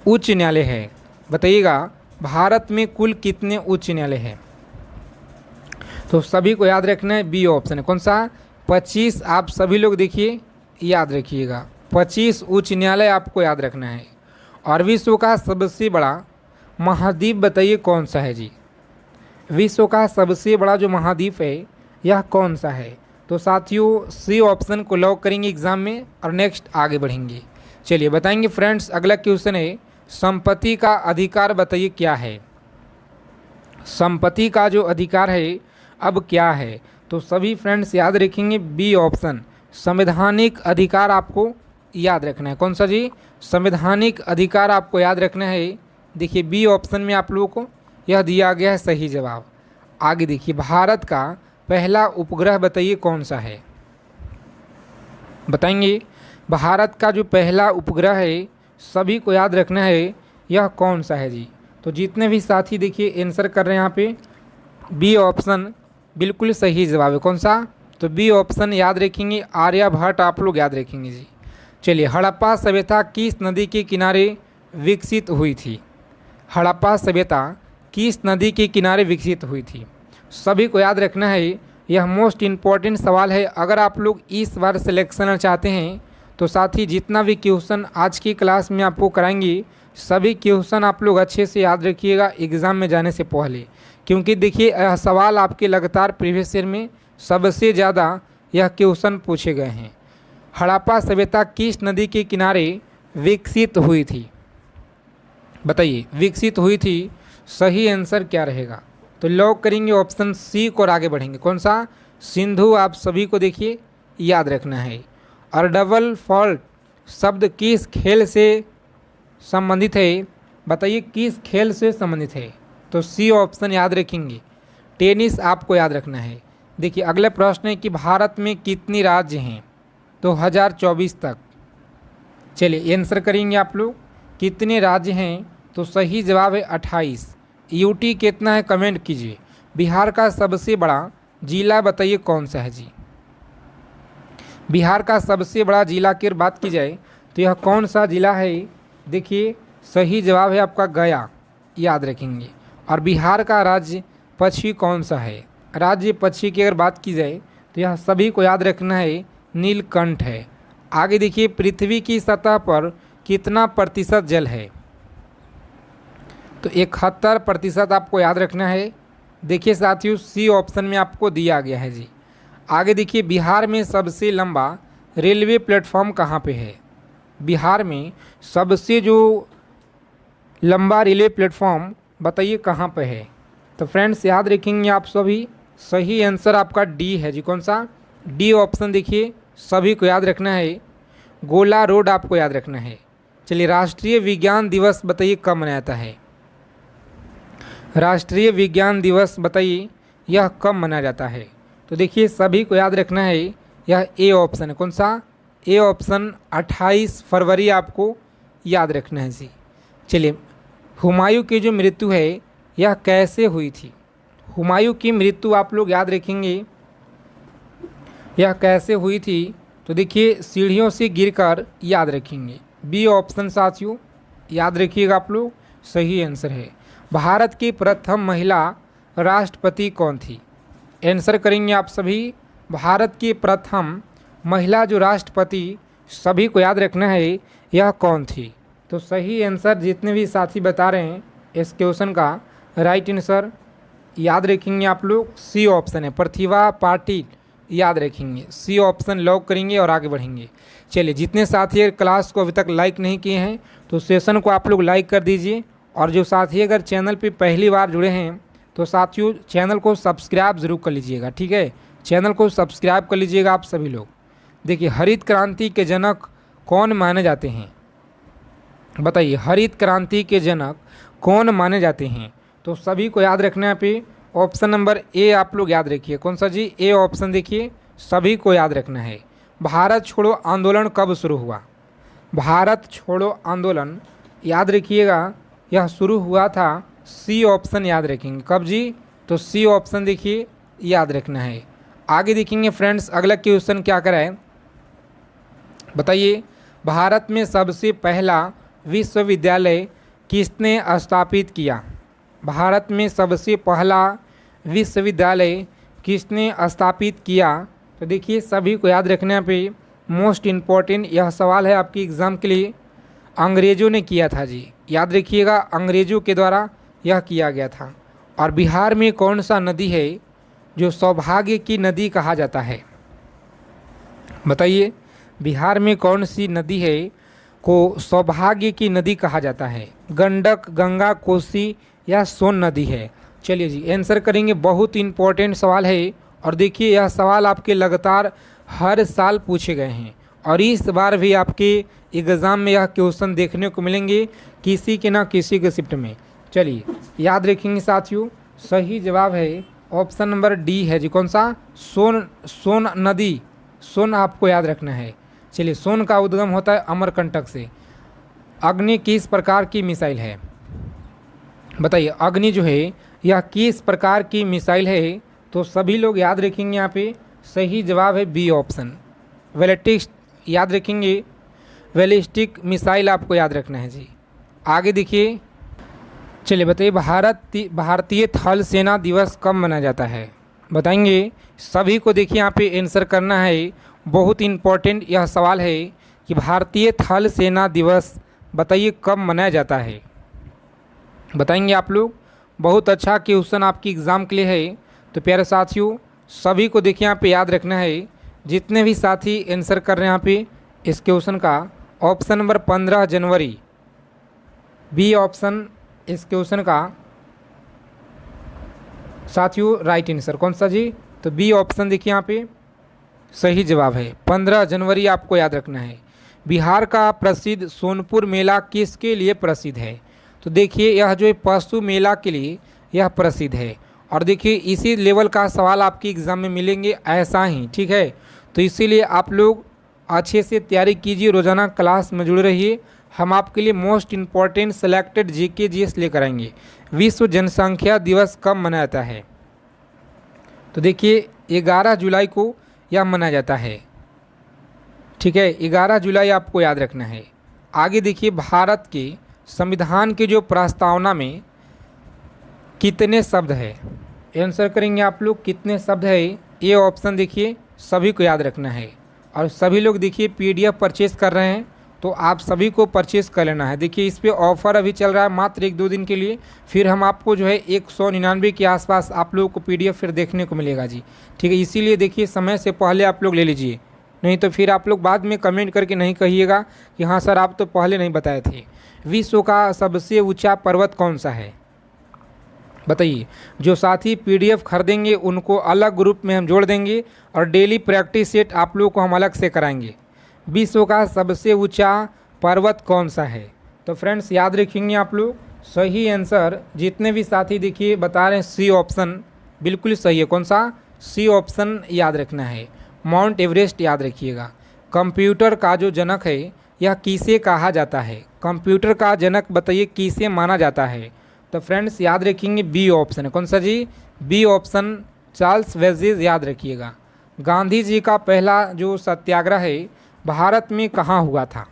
Speaker 1: उच्च न्यायालय है? बताइएगा, भारत में कुल कितने उच्च न्यायालय हैं? तो सभी को याद रखना है बी ऑप्शन है। कौन सा? 25। आप सभी लोग देखिए याद रखिएगा, 25 उच्च न्यायालय आपको याद रखना है। और विश्व का सबसे बड़ा महाद्वीप बताइए कौन सा है जी? विश्व का सबसे बड़ा जो महाद्वीप है यह कौन सा है? तो साथियों सी ऑप्शन को लॉक करेंगे एग्जाम में और नेक्स्ट आगे बढ़ेंगे। चलिए बताएंगे फ्रेंड्स, अगला क्वेश्चन है संपत्ति का अधिकार बताइए क्या है? संपत्ति का जो अधिकार है अब क्या है? तो सभी फ्रेंड्स याद रखेंगे बी ऑप्शन, संवैधानिक अधिकार आपको याद रखना है। कौन सा जी? संवैधानिक अधिकार आपको याद रखना है। देखिए बी ऑप्शन में आप लोगों को यह दिया गया है सही जवाब। आगे देखिए, भारत का पहला उपग्रह बताइए कौन सा है? बताएंगे, भारत का जो पहला उपग्रह है सभी को याद रखना है यह कौन सा है जी? तो जितने भी साथी देखिए आंसर कर रहे हैं यहाँ पे बी ऑप्शन बिल्कुल सही जवाब है। कौन सा? तो बी ऑप्शन याद रखेंगे, आर्यभट्ट आप लोग याद रखेंगे जी। चलिए, हड़प्पा सभ्यता किस नदी के किनारे विकसित हुई थी? हड़प्पा सभ्यता किस नदी के किनारे विकसित हुई थी? सभी को याद रखना है, यह मोस्ट इम्पॉर्टेंट सवाल है। अगर आप लोग इस बार सिलेक्शन चाहते हैं तो साथी जितना भी क्वेश्चन आज की क्लास में आपको कराएंगे सभी क्वेश्चन आप लोग अच्छे से याद रखिएगा एग्ज़ाम में जाने से पहले, क्योंकि देखिए यह सवाल आपके लगातार प्रीवियस ईयर में सबसे ज़्यादा यह क्वेश्चन पूछे गए हैं। हड़प्पा सभ्यता किस नदी के किनारे विकसित हुई थी? बताइए, विकसित हुई थी, सही आंसर क्या रहेगा? तो लॉक करेंगे ऑप्शन सी को और आगे बढ़ेंगे। कौन सा? सिंधु आप सभी को देखिए याद रखना है। और डबल फॉल्ट शब्द किस खेल से संबंधित है? बताइए किस खेल से संबंधित है? तो सी ऑप्शन याद रखेंगे, टेनिस आपको याद रखना है। देखिए अगला प्रश्न है कि भारत में कितने राज्य हैं 2024 तक? चलिए आंसर करेंगे आप लोग, कितने राज्य हैं? तो सही जवाब है 28। यूटी कितना है कमेंट कीजिए। बिहार का सबसे बड़ा जिला बताइए कौन सा है जी? बिहार का सबसे बड़ा जिला की बात की जाए तो यह कौन सा जिला है? देखिए सही जवाब है आपका गया, याद रखेंगे। और बिहार का राज्य पक्षी कौन सा है? राज्य पक्षी की अगर बात की जाए तो यह सभी को याद रखना है नीलकंठ है। आगे देखिए, पृथ्वी की सतह पर कितना प्रतिशत जल है? तो 71% आपको याद रखना है। देखिए साथियों सी ऑप्शन में आपको दिया गया है जी। आगे देखिए, बिहार में सबसे लंबा रेलवे प्लेटफॉर्म कहाँ पे है? बिहार में सबसे जो लंबा रेलवे प्लेटफॉर्म बताइए कहाँ पे है? तो फ्रेंड्स याद रखेंगे आप सभी, सही आंसर आपका डी है जी। कौन सा? डी ऑप्शन देखिए सभी को याद रखना है, गोला रोड आपको याद रखना है। चलिए, राष्ट्रीय विज्ञान दिवस बताइए कब मनाया जाता है? राष्ट्रीय विज्ञान दिवस बताइए यह कब मनाया जाता है? तो देखिए सभी को याद रखना है, यह ए ऑप्शन है। कौन सा? ए ऑप्शन 28 फरवरी आपको याद रखना है जी। चलिए, हुमायूं की जो मृत्यु है यह कैसे हुई थी? हुमायूं की मृत्यु आप लोग याद रखेंगे यह कैसे हुई थी? तो देखिए सीढ़ियों से गिरकर, याद रखेंगे बी ऑप्शन साथियों याद रखिएगा आप लोग, सही आंसर है। भारत की प्रथम महिला राष्ट्रपति कौन थी? आंसर करेंगे आप सभी। भारत की प्रथम महिला जो राष्ट्रपति, सभी को याद रखना है, यह कौन थी? तो सही आंसर जितने भी साथी बता रहे हैं इस क्वेश्चन का राइट आंसर याद रखेंगे आप लोग, सी ऑप्शन है, प्रतिभा पाटिल। याद रखेंगे, सी ऑप्शन लॉक करेंगे और आगे बढ़ेंगे। चलिए, जितने साथी क्लास को अभी तक लाइक नहीं किए हैं तो सेशन को आप लोग लाइक कर दीजिए, और जो साथी अगर चैनल पे पहली बार जुड़े हैं तो साथियों चैनल को सब्सक्राइब ज़रूर कर लीजिएगा। ठीक है, चैनल को सब्सक्राइब कर लीजिएगा आप सभी लोग। देखिए, हरित क्रांति के जनक कौन माने जाते हैं? बताइए, हरित क्रांति के जनक कौन माने जाते हैं? तो सभी को याद रखना है पे ऑप्शन नंबर ए आप लोग याद रखिए। कौन सा जी? A option. देखिए, सभी को याद रखना है। भारत छोड़ो आंदोलन कब शुरू हुआ? भारत छोड़ो आंदोलन याद रखिएगा, यह शुरू हुआ था, सी ऑप्शन याद रखेंगे। कब जी? तो सी ऑप्शन देखिए याद रखना है। आगे देखेंगे फ्रेंड्स, अगला क्वेश्चन क्या कराए बताइए। भारत में सबसे पहला विश्वविद्यालय किसने स्थापित किया? भारत में सबसे पहला विश्वविद्यालय किसने स्थापित किया? तो देखिए, सभी को याद रखने पे मोस्ट इम्पॉर्टेंट यह सवाल है आपकी एग्ज़ाम के लिए। अंग्रेज़ों ने किया था जी, याद रखिएगा, अंग्रेज़ों के द्वारा यह किया गया था। और बिहार में कौन सा नदी है जो सौभाग्य की नदी कहा जाता है? बताइए, बिहार में कौन सी नदी है को सौभाग्य की नदी कहा जाता है? गंडक, गंगा, कोसी या सोन नदी है? चलिए जी, आंसर करेंगे। बहुत इंपॉर्टेंट सवाल है, और देखिए यह सवाल आपके लगातार हर साल पूछे गए हैं, और इस बार भी आपके एग्ज़ाम में यह क्वेश्चन देखने को मिलेंगे किसी के ना किसी के शिफ्ट में। चलिए, याद रखेंगे साथियों, सही जवाब है ऑप्शन नंबर डी है जी। कौन सा? सोन नदी, सोन आपको याद रखना है। चलिए, सोन का उद्गम होता है अमरकंटक से। अग्नि किस प्रकार की मिसाइल है? बताइए, अग्नि जो है यह किस प्रकार की मिसाइल है? तो सभी लोग याद रखेंगे यहाँ पे, सही जवाब है बी ऑप्शन, बैलिस्टिक। याद रखेंगे, बैलिस्टिक मिसाइल आपको याद रखना है जी। आगे देखिए, चलिए बताइए, भारतीय थल सेना दिवस कब मनाया जाता है? बताएंगे, सभी को देखिए यहाँ पे आंसर करना है। बहुत इम्पोर्टेंट यह सवाल है कि भारतीय थल सेना दिवस बताइए कब मनाया जाता है? बताएंगे आप लोग। बहुत अच्छा क्वेश्चन आपकी एग्ज़ाम के लिए है। तो प्यारे साथियों, सभी को देखिए यहाँ पे याद रखना है, जितने भी साथी आंसर कर रहे हैं यहाँ पे इस क्वेश्चन का, ऑप्शन नंबर 15 जनवरी, बी ऑप्शन इस क्वेश्चन का साथियों राइट आंसर। कौन सा जी? तो बी ऑप्शन देखिए यहाँ पे सही जवाब है, 15 जनवरी आपको याद रखना है। बिहार का प्रसिद्ध सोनपुर मेला किसके लिए प्रसिद्ध है? तो देखिए, यह जो है पशु मेला के लिए यह प्रसिद्ध है। और देखिए, इसी लेवल का सवाल आपकी एग्ज़ाम में मिलेंगे ऐसा ही। ठीक है, तो इसीलिए आप लोग अच्छे से तैयारी कीजिए, रोज़ाना क्लास में जुड़े रहिए। हम आपके लिए most important selected GK GS लेकर आएंगे। विश्व जनसंख्या दिवस कब मनाया जाता है? तो देखिए, 11 जुलाई को यह मनाया जाता है। ठीक है, 11 जुलाई आपको याद रखना है। आगे देखिए, भारत के संविधान की जो प्रस्तावना में कितने शब्द है? आंसर करेंगे आप लोग, कितने शब्द है? ये ऑप्शन देखिए, सभी को याद रखना है। और सभी लोग देखिए पीडीएफ परचेस कर रहे हैं, तो आप सभी को परचेस कर लेना है। देखिए, इस पे ऑफ़र अभी चल रहा है मात्र 1-2 दिन के लिए, फिर हम आपको जो है 199 के आसपास आप लोगों को पीडीएफ फिर देखने को मिलेगा जी। ठीक है, इसीलिए देखिए समय से पहले आप लोग ले लीजिए, नहीं तो फिर आप लोग बाद में कमेंट करके नहीं कहिएगा कि हाँ सर आप तो पहले नहीं बताए थे। विश्व का सबसे ऊंचा पर्वत कौन सा है? बताइए। जो साथी पीडीएफ खरीदेंगे उनको अलग ग्रुप में हम जोड़ देंगे, और डेली प्रैक्टिस सेट आप लोगों को हम अलग से कराएंगे। विश्व का सबसे ऊंचा पर्वत कौन सा है? तो फ्रेंड्स याद रखेंगे आप लोग, सही आंसर जितने भी साथी देखिए बता रहे हैं सी ऑप्शन बिल्कुल सही है। कौन सा? सी ऑप्शन याद रखना है, माउंट एवरेस्ट याद रखिएगा। कंप्यूटर का जो जनक है यह किसे कहा जाता है? कंप्यूटर का जनक बताइए किसे माना जाता है? तो फ्रेंड्स याद रखेंगे बी ऑप्शन है। कौन सा जी? बी ऑप्शन, चार्ल्स बेबेज याद रखिएगा। गांधी जी का पहला जो सत्याग्रह है भारत में कहाँ हुआ था?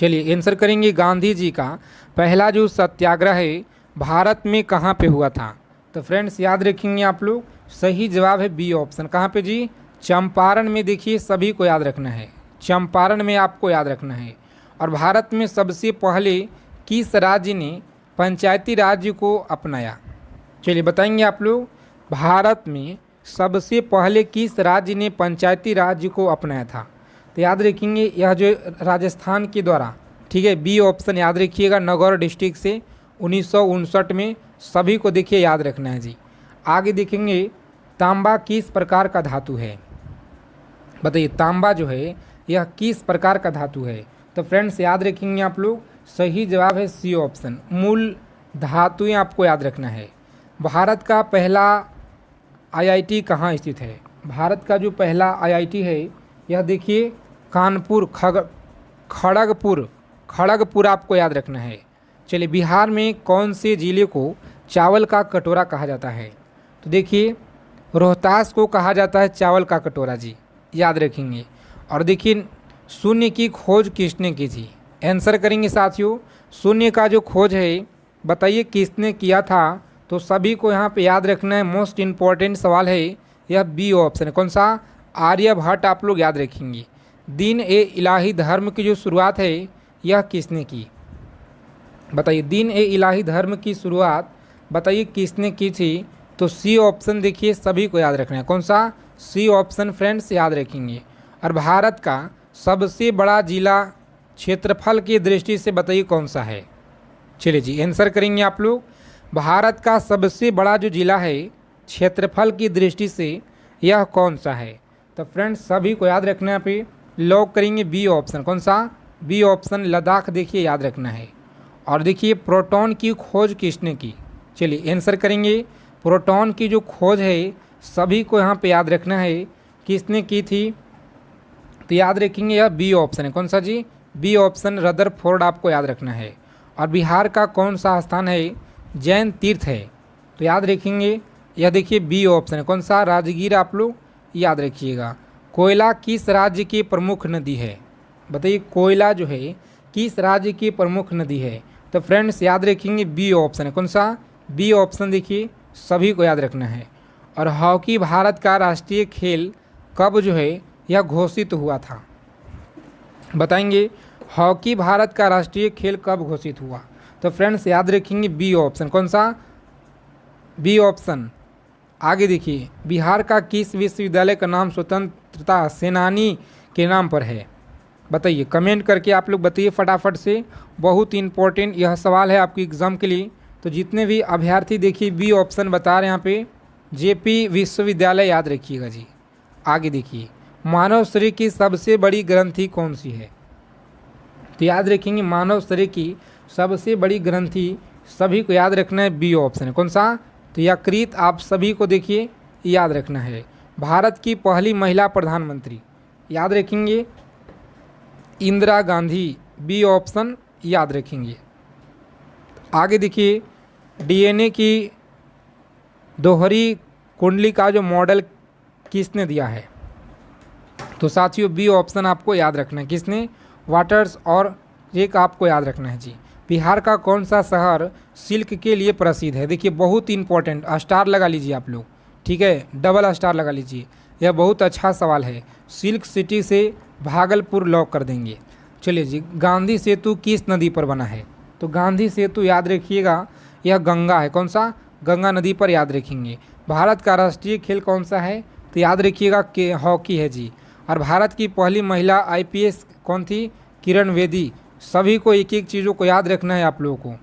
Speaker 1: चलिए आंसर करेंगे, गांधी जी का पहला जो सत्याग्रह है भारत में कहाँ पे हुआ था? तो फ्रेंड्स याद रखेंगे आप लोग, सही जवाब है बी ऑप्शन। कहाँ पे जी? चंपारण में। देखिए सभी को याद रखना है, चंपारण में आपको याद रखना है। और भारत में सबसे पहले किस राज्य ने पंचायती राज्य को अपनाया? चलिए बताएंगे आप लोग, भारत में सबसे पहले किस राज्य ने पंचायती राज्य को अपनाया था? तो याद रखेंगे यह जो राजस्थान के द्वारा, ठीक है, बी ऑप्शन याद रखिएगा, नगौर डिस्ट्रिक्ट से 1959 में। सभी को देखिए याद रखना है जी। आगे देखेंगे, तांबा किस प्रकार का धातु है? बताइए तांबा जो है यह किस प्रकार का धातु है? तो फ्रेंड्स याद रखेंगे आप लोग, सही जवाब है सी ऑप्शन, मूल धातुएं आपको याद रखना है। भारत का पहला आईआईटी कहाँ स्थित है? भारत का जो पहला आईआईटी है यह देखिए कानपुर खड़गपुर आपको याद रखना है। चलिए बिहार में कौन से ज़िले को चावल का कटोरा कहा जाता है? तो देखिए रोहतास को कहा जाता है चावल का कटोरा जी, याद रखेंगे। और देखिए शून्य की खोज किसने की थी? आंसर करेंगे साथियों, शून्य का जो खोज है बताइए किसने किया था? तो सभी को यहाँ पे याद रखना है, मोस्ट इम्पॉर्टेंट सवाल है यह, बी ऑप्शन है। कौन सा? आर्यभट्ट आप लोग याद रखेंगे। दीन ए इलाही धर्म की जो शुरुआत है यह किसने की? बताइए दीन ए इलाही धर्म की शुरुआत बताइए किसने की थी? तो सी ऑप्शन देखिए सभी को याद रखना है। कौन सा? सी ऑप्शन फ्रेंड्स याद रखेंगे। और भारत का सबसे बड़ा जिला क्षेत्रफल की दृष्टि से बताइए कौन सा है? चलिए जी आंसर करेंगे आप लोग, भारत का सबसे बड़ा जो जिला है क्षेत्रफल की दृष्टि से यह कौन सा है? तो फ्रेंड्स सभी को याद रखना है, पे लॉक करेंगे बी ऑप्शन। कौन सा? बी ऑप्शन, लद्दाख देखिए याद रखना है। और देखिए प्रोटॉन की खोज किसने की? चलिए आंसर करेंगे, प्रोटॉन की जो खोज है सभी को यहाँ पे याद रखना है, किसने की थी? तो याद रखेंगे यह बी ऑप्शन है। कौन सा जी? बी ऑप्शन, रदरफोर्ड आपको याद रखना है। और बिहार का कौन सा स्थान है जैन तीर्थ है? तो याद रखेंगे यह देखिए बी ऑप्शन है। कौन सा? राजगीर आप लोग याद रखिएगा। कोयला किस राज्य की प्रमुख नदी है? बताइए कोयला जो है किस राज्य की प्रमुख नदी है? तो फ्रेंड्स याद रखेंगे बी ऑप्शन है। कौन सा? बी ऑप्शन देखिए सभी को याद रखना है। और हॉकी भारत का राष्ट्रीय खेल कब जो है यह घोषित हुआ था? बताएंगे हॉकी भारत का राष्ट्रीय खेल कब घोषित हुआ? तो फ्रेंड्स याद रखेंगे बी ऑप्शन। कौन सा? B option. आगे देखिए, बिहार का किस विश्वविद्यालय का नाम स्वतंत्रता सेनानी के नाम पर है? बताइए कमेंट करके आप लोग बताइए फटाफट से, बहुत इंपॉर्टेंट यह सवाल है आपकी एग्ज़ाम के लिए। तो जितने भी अभ्यर्थी देखिए बी ऑप्शन बता रहे हैं यहाँ पे, जेपी विश्वविद्यालय याद रखिएगा जी। आगे देखिए, मानव शरीर की सबसे बड़ी ग्रंथि कौन सी है? तो याद रखेंगे मानव शरीर की सबसे बड़ी ग्रंथि सभी को याद रखना है, बी ऑप्शन है। कौन सा? तो यकृत आप सभी को देखिए याद रखना है। भारत की पहली महिला प्रधानमंत्री याद रखेंगे इंदिरा गांधी, बी ऑप्शन याद रखेंगे। आगे देखिए, डीएनए की दोहरी कुंडली का जो मॉडल किसने दिया है? तो साथियों बी ऑप्शन आपको याद रखना है, किसने? वाटर्स। और एक आपको याद रखना है जी, बिहार का कौन सा शहर सिल्क के लिए प्रसिद्ध है? देखिए बहुत इंपॉर्टेंट, स्टार लगा लीजिए आप लोग, ठीक है, डबल स्टार लगा लीजिए, यह बहुत अच्छा सवाल है। सिल्क सिटी से भागलपुर लॉक कर देंगे। चलिए जी, गांधी सेतु किस नदी पर बना है? तो गांधी सेतु याद रखिएगा यह गंगा है। कौन सा? गंगा नदी पर याद रखेंगे। भारत का राष्ट्रीय खेल कौन सा है? तो याद रखिएगा कि हॉकी है जी। और भारत की पहली महिला आईपीएस कौन थी? किरण बेदी। सभी को एक एक चीज़ों को याद रखना है आप लोगों को।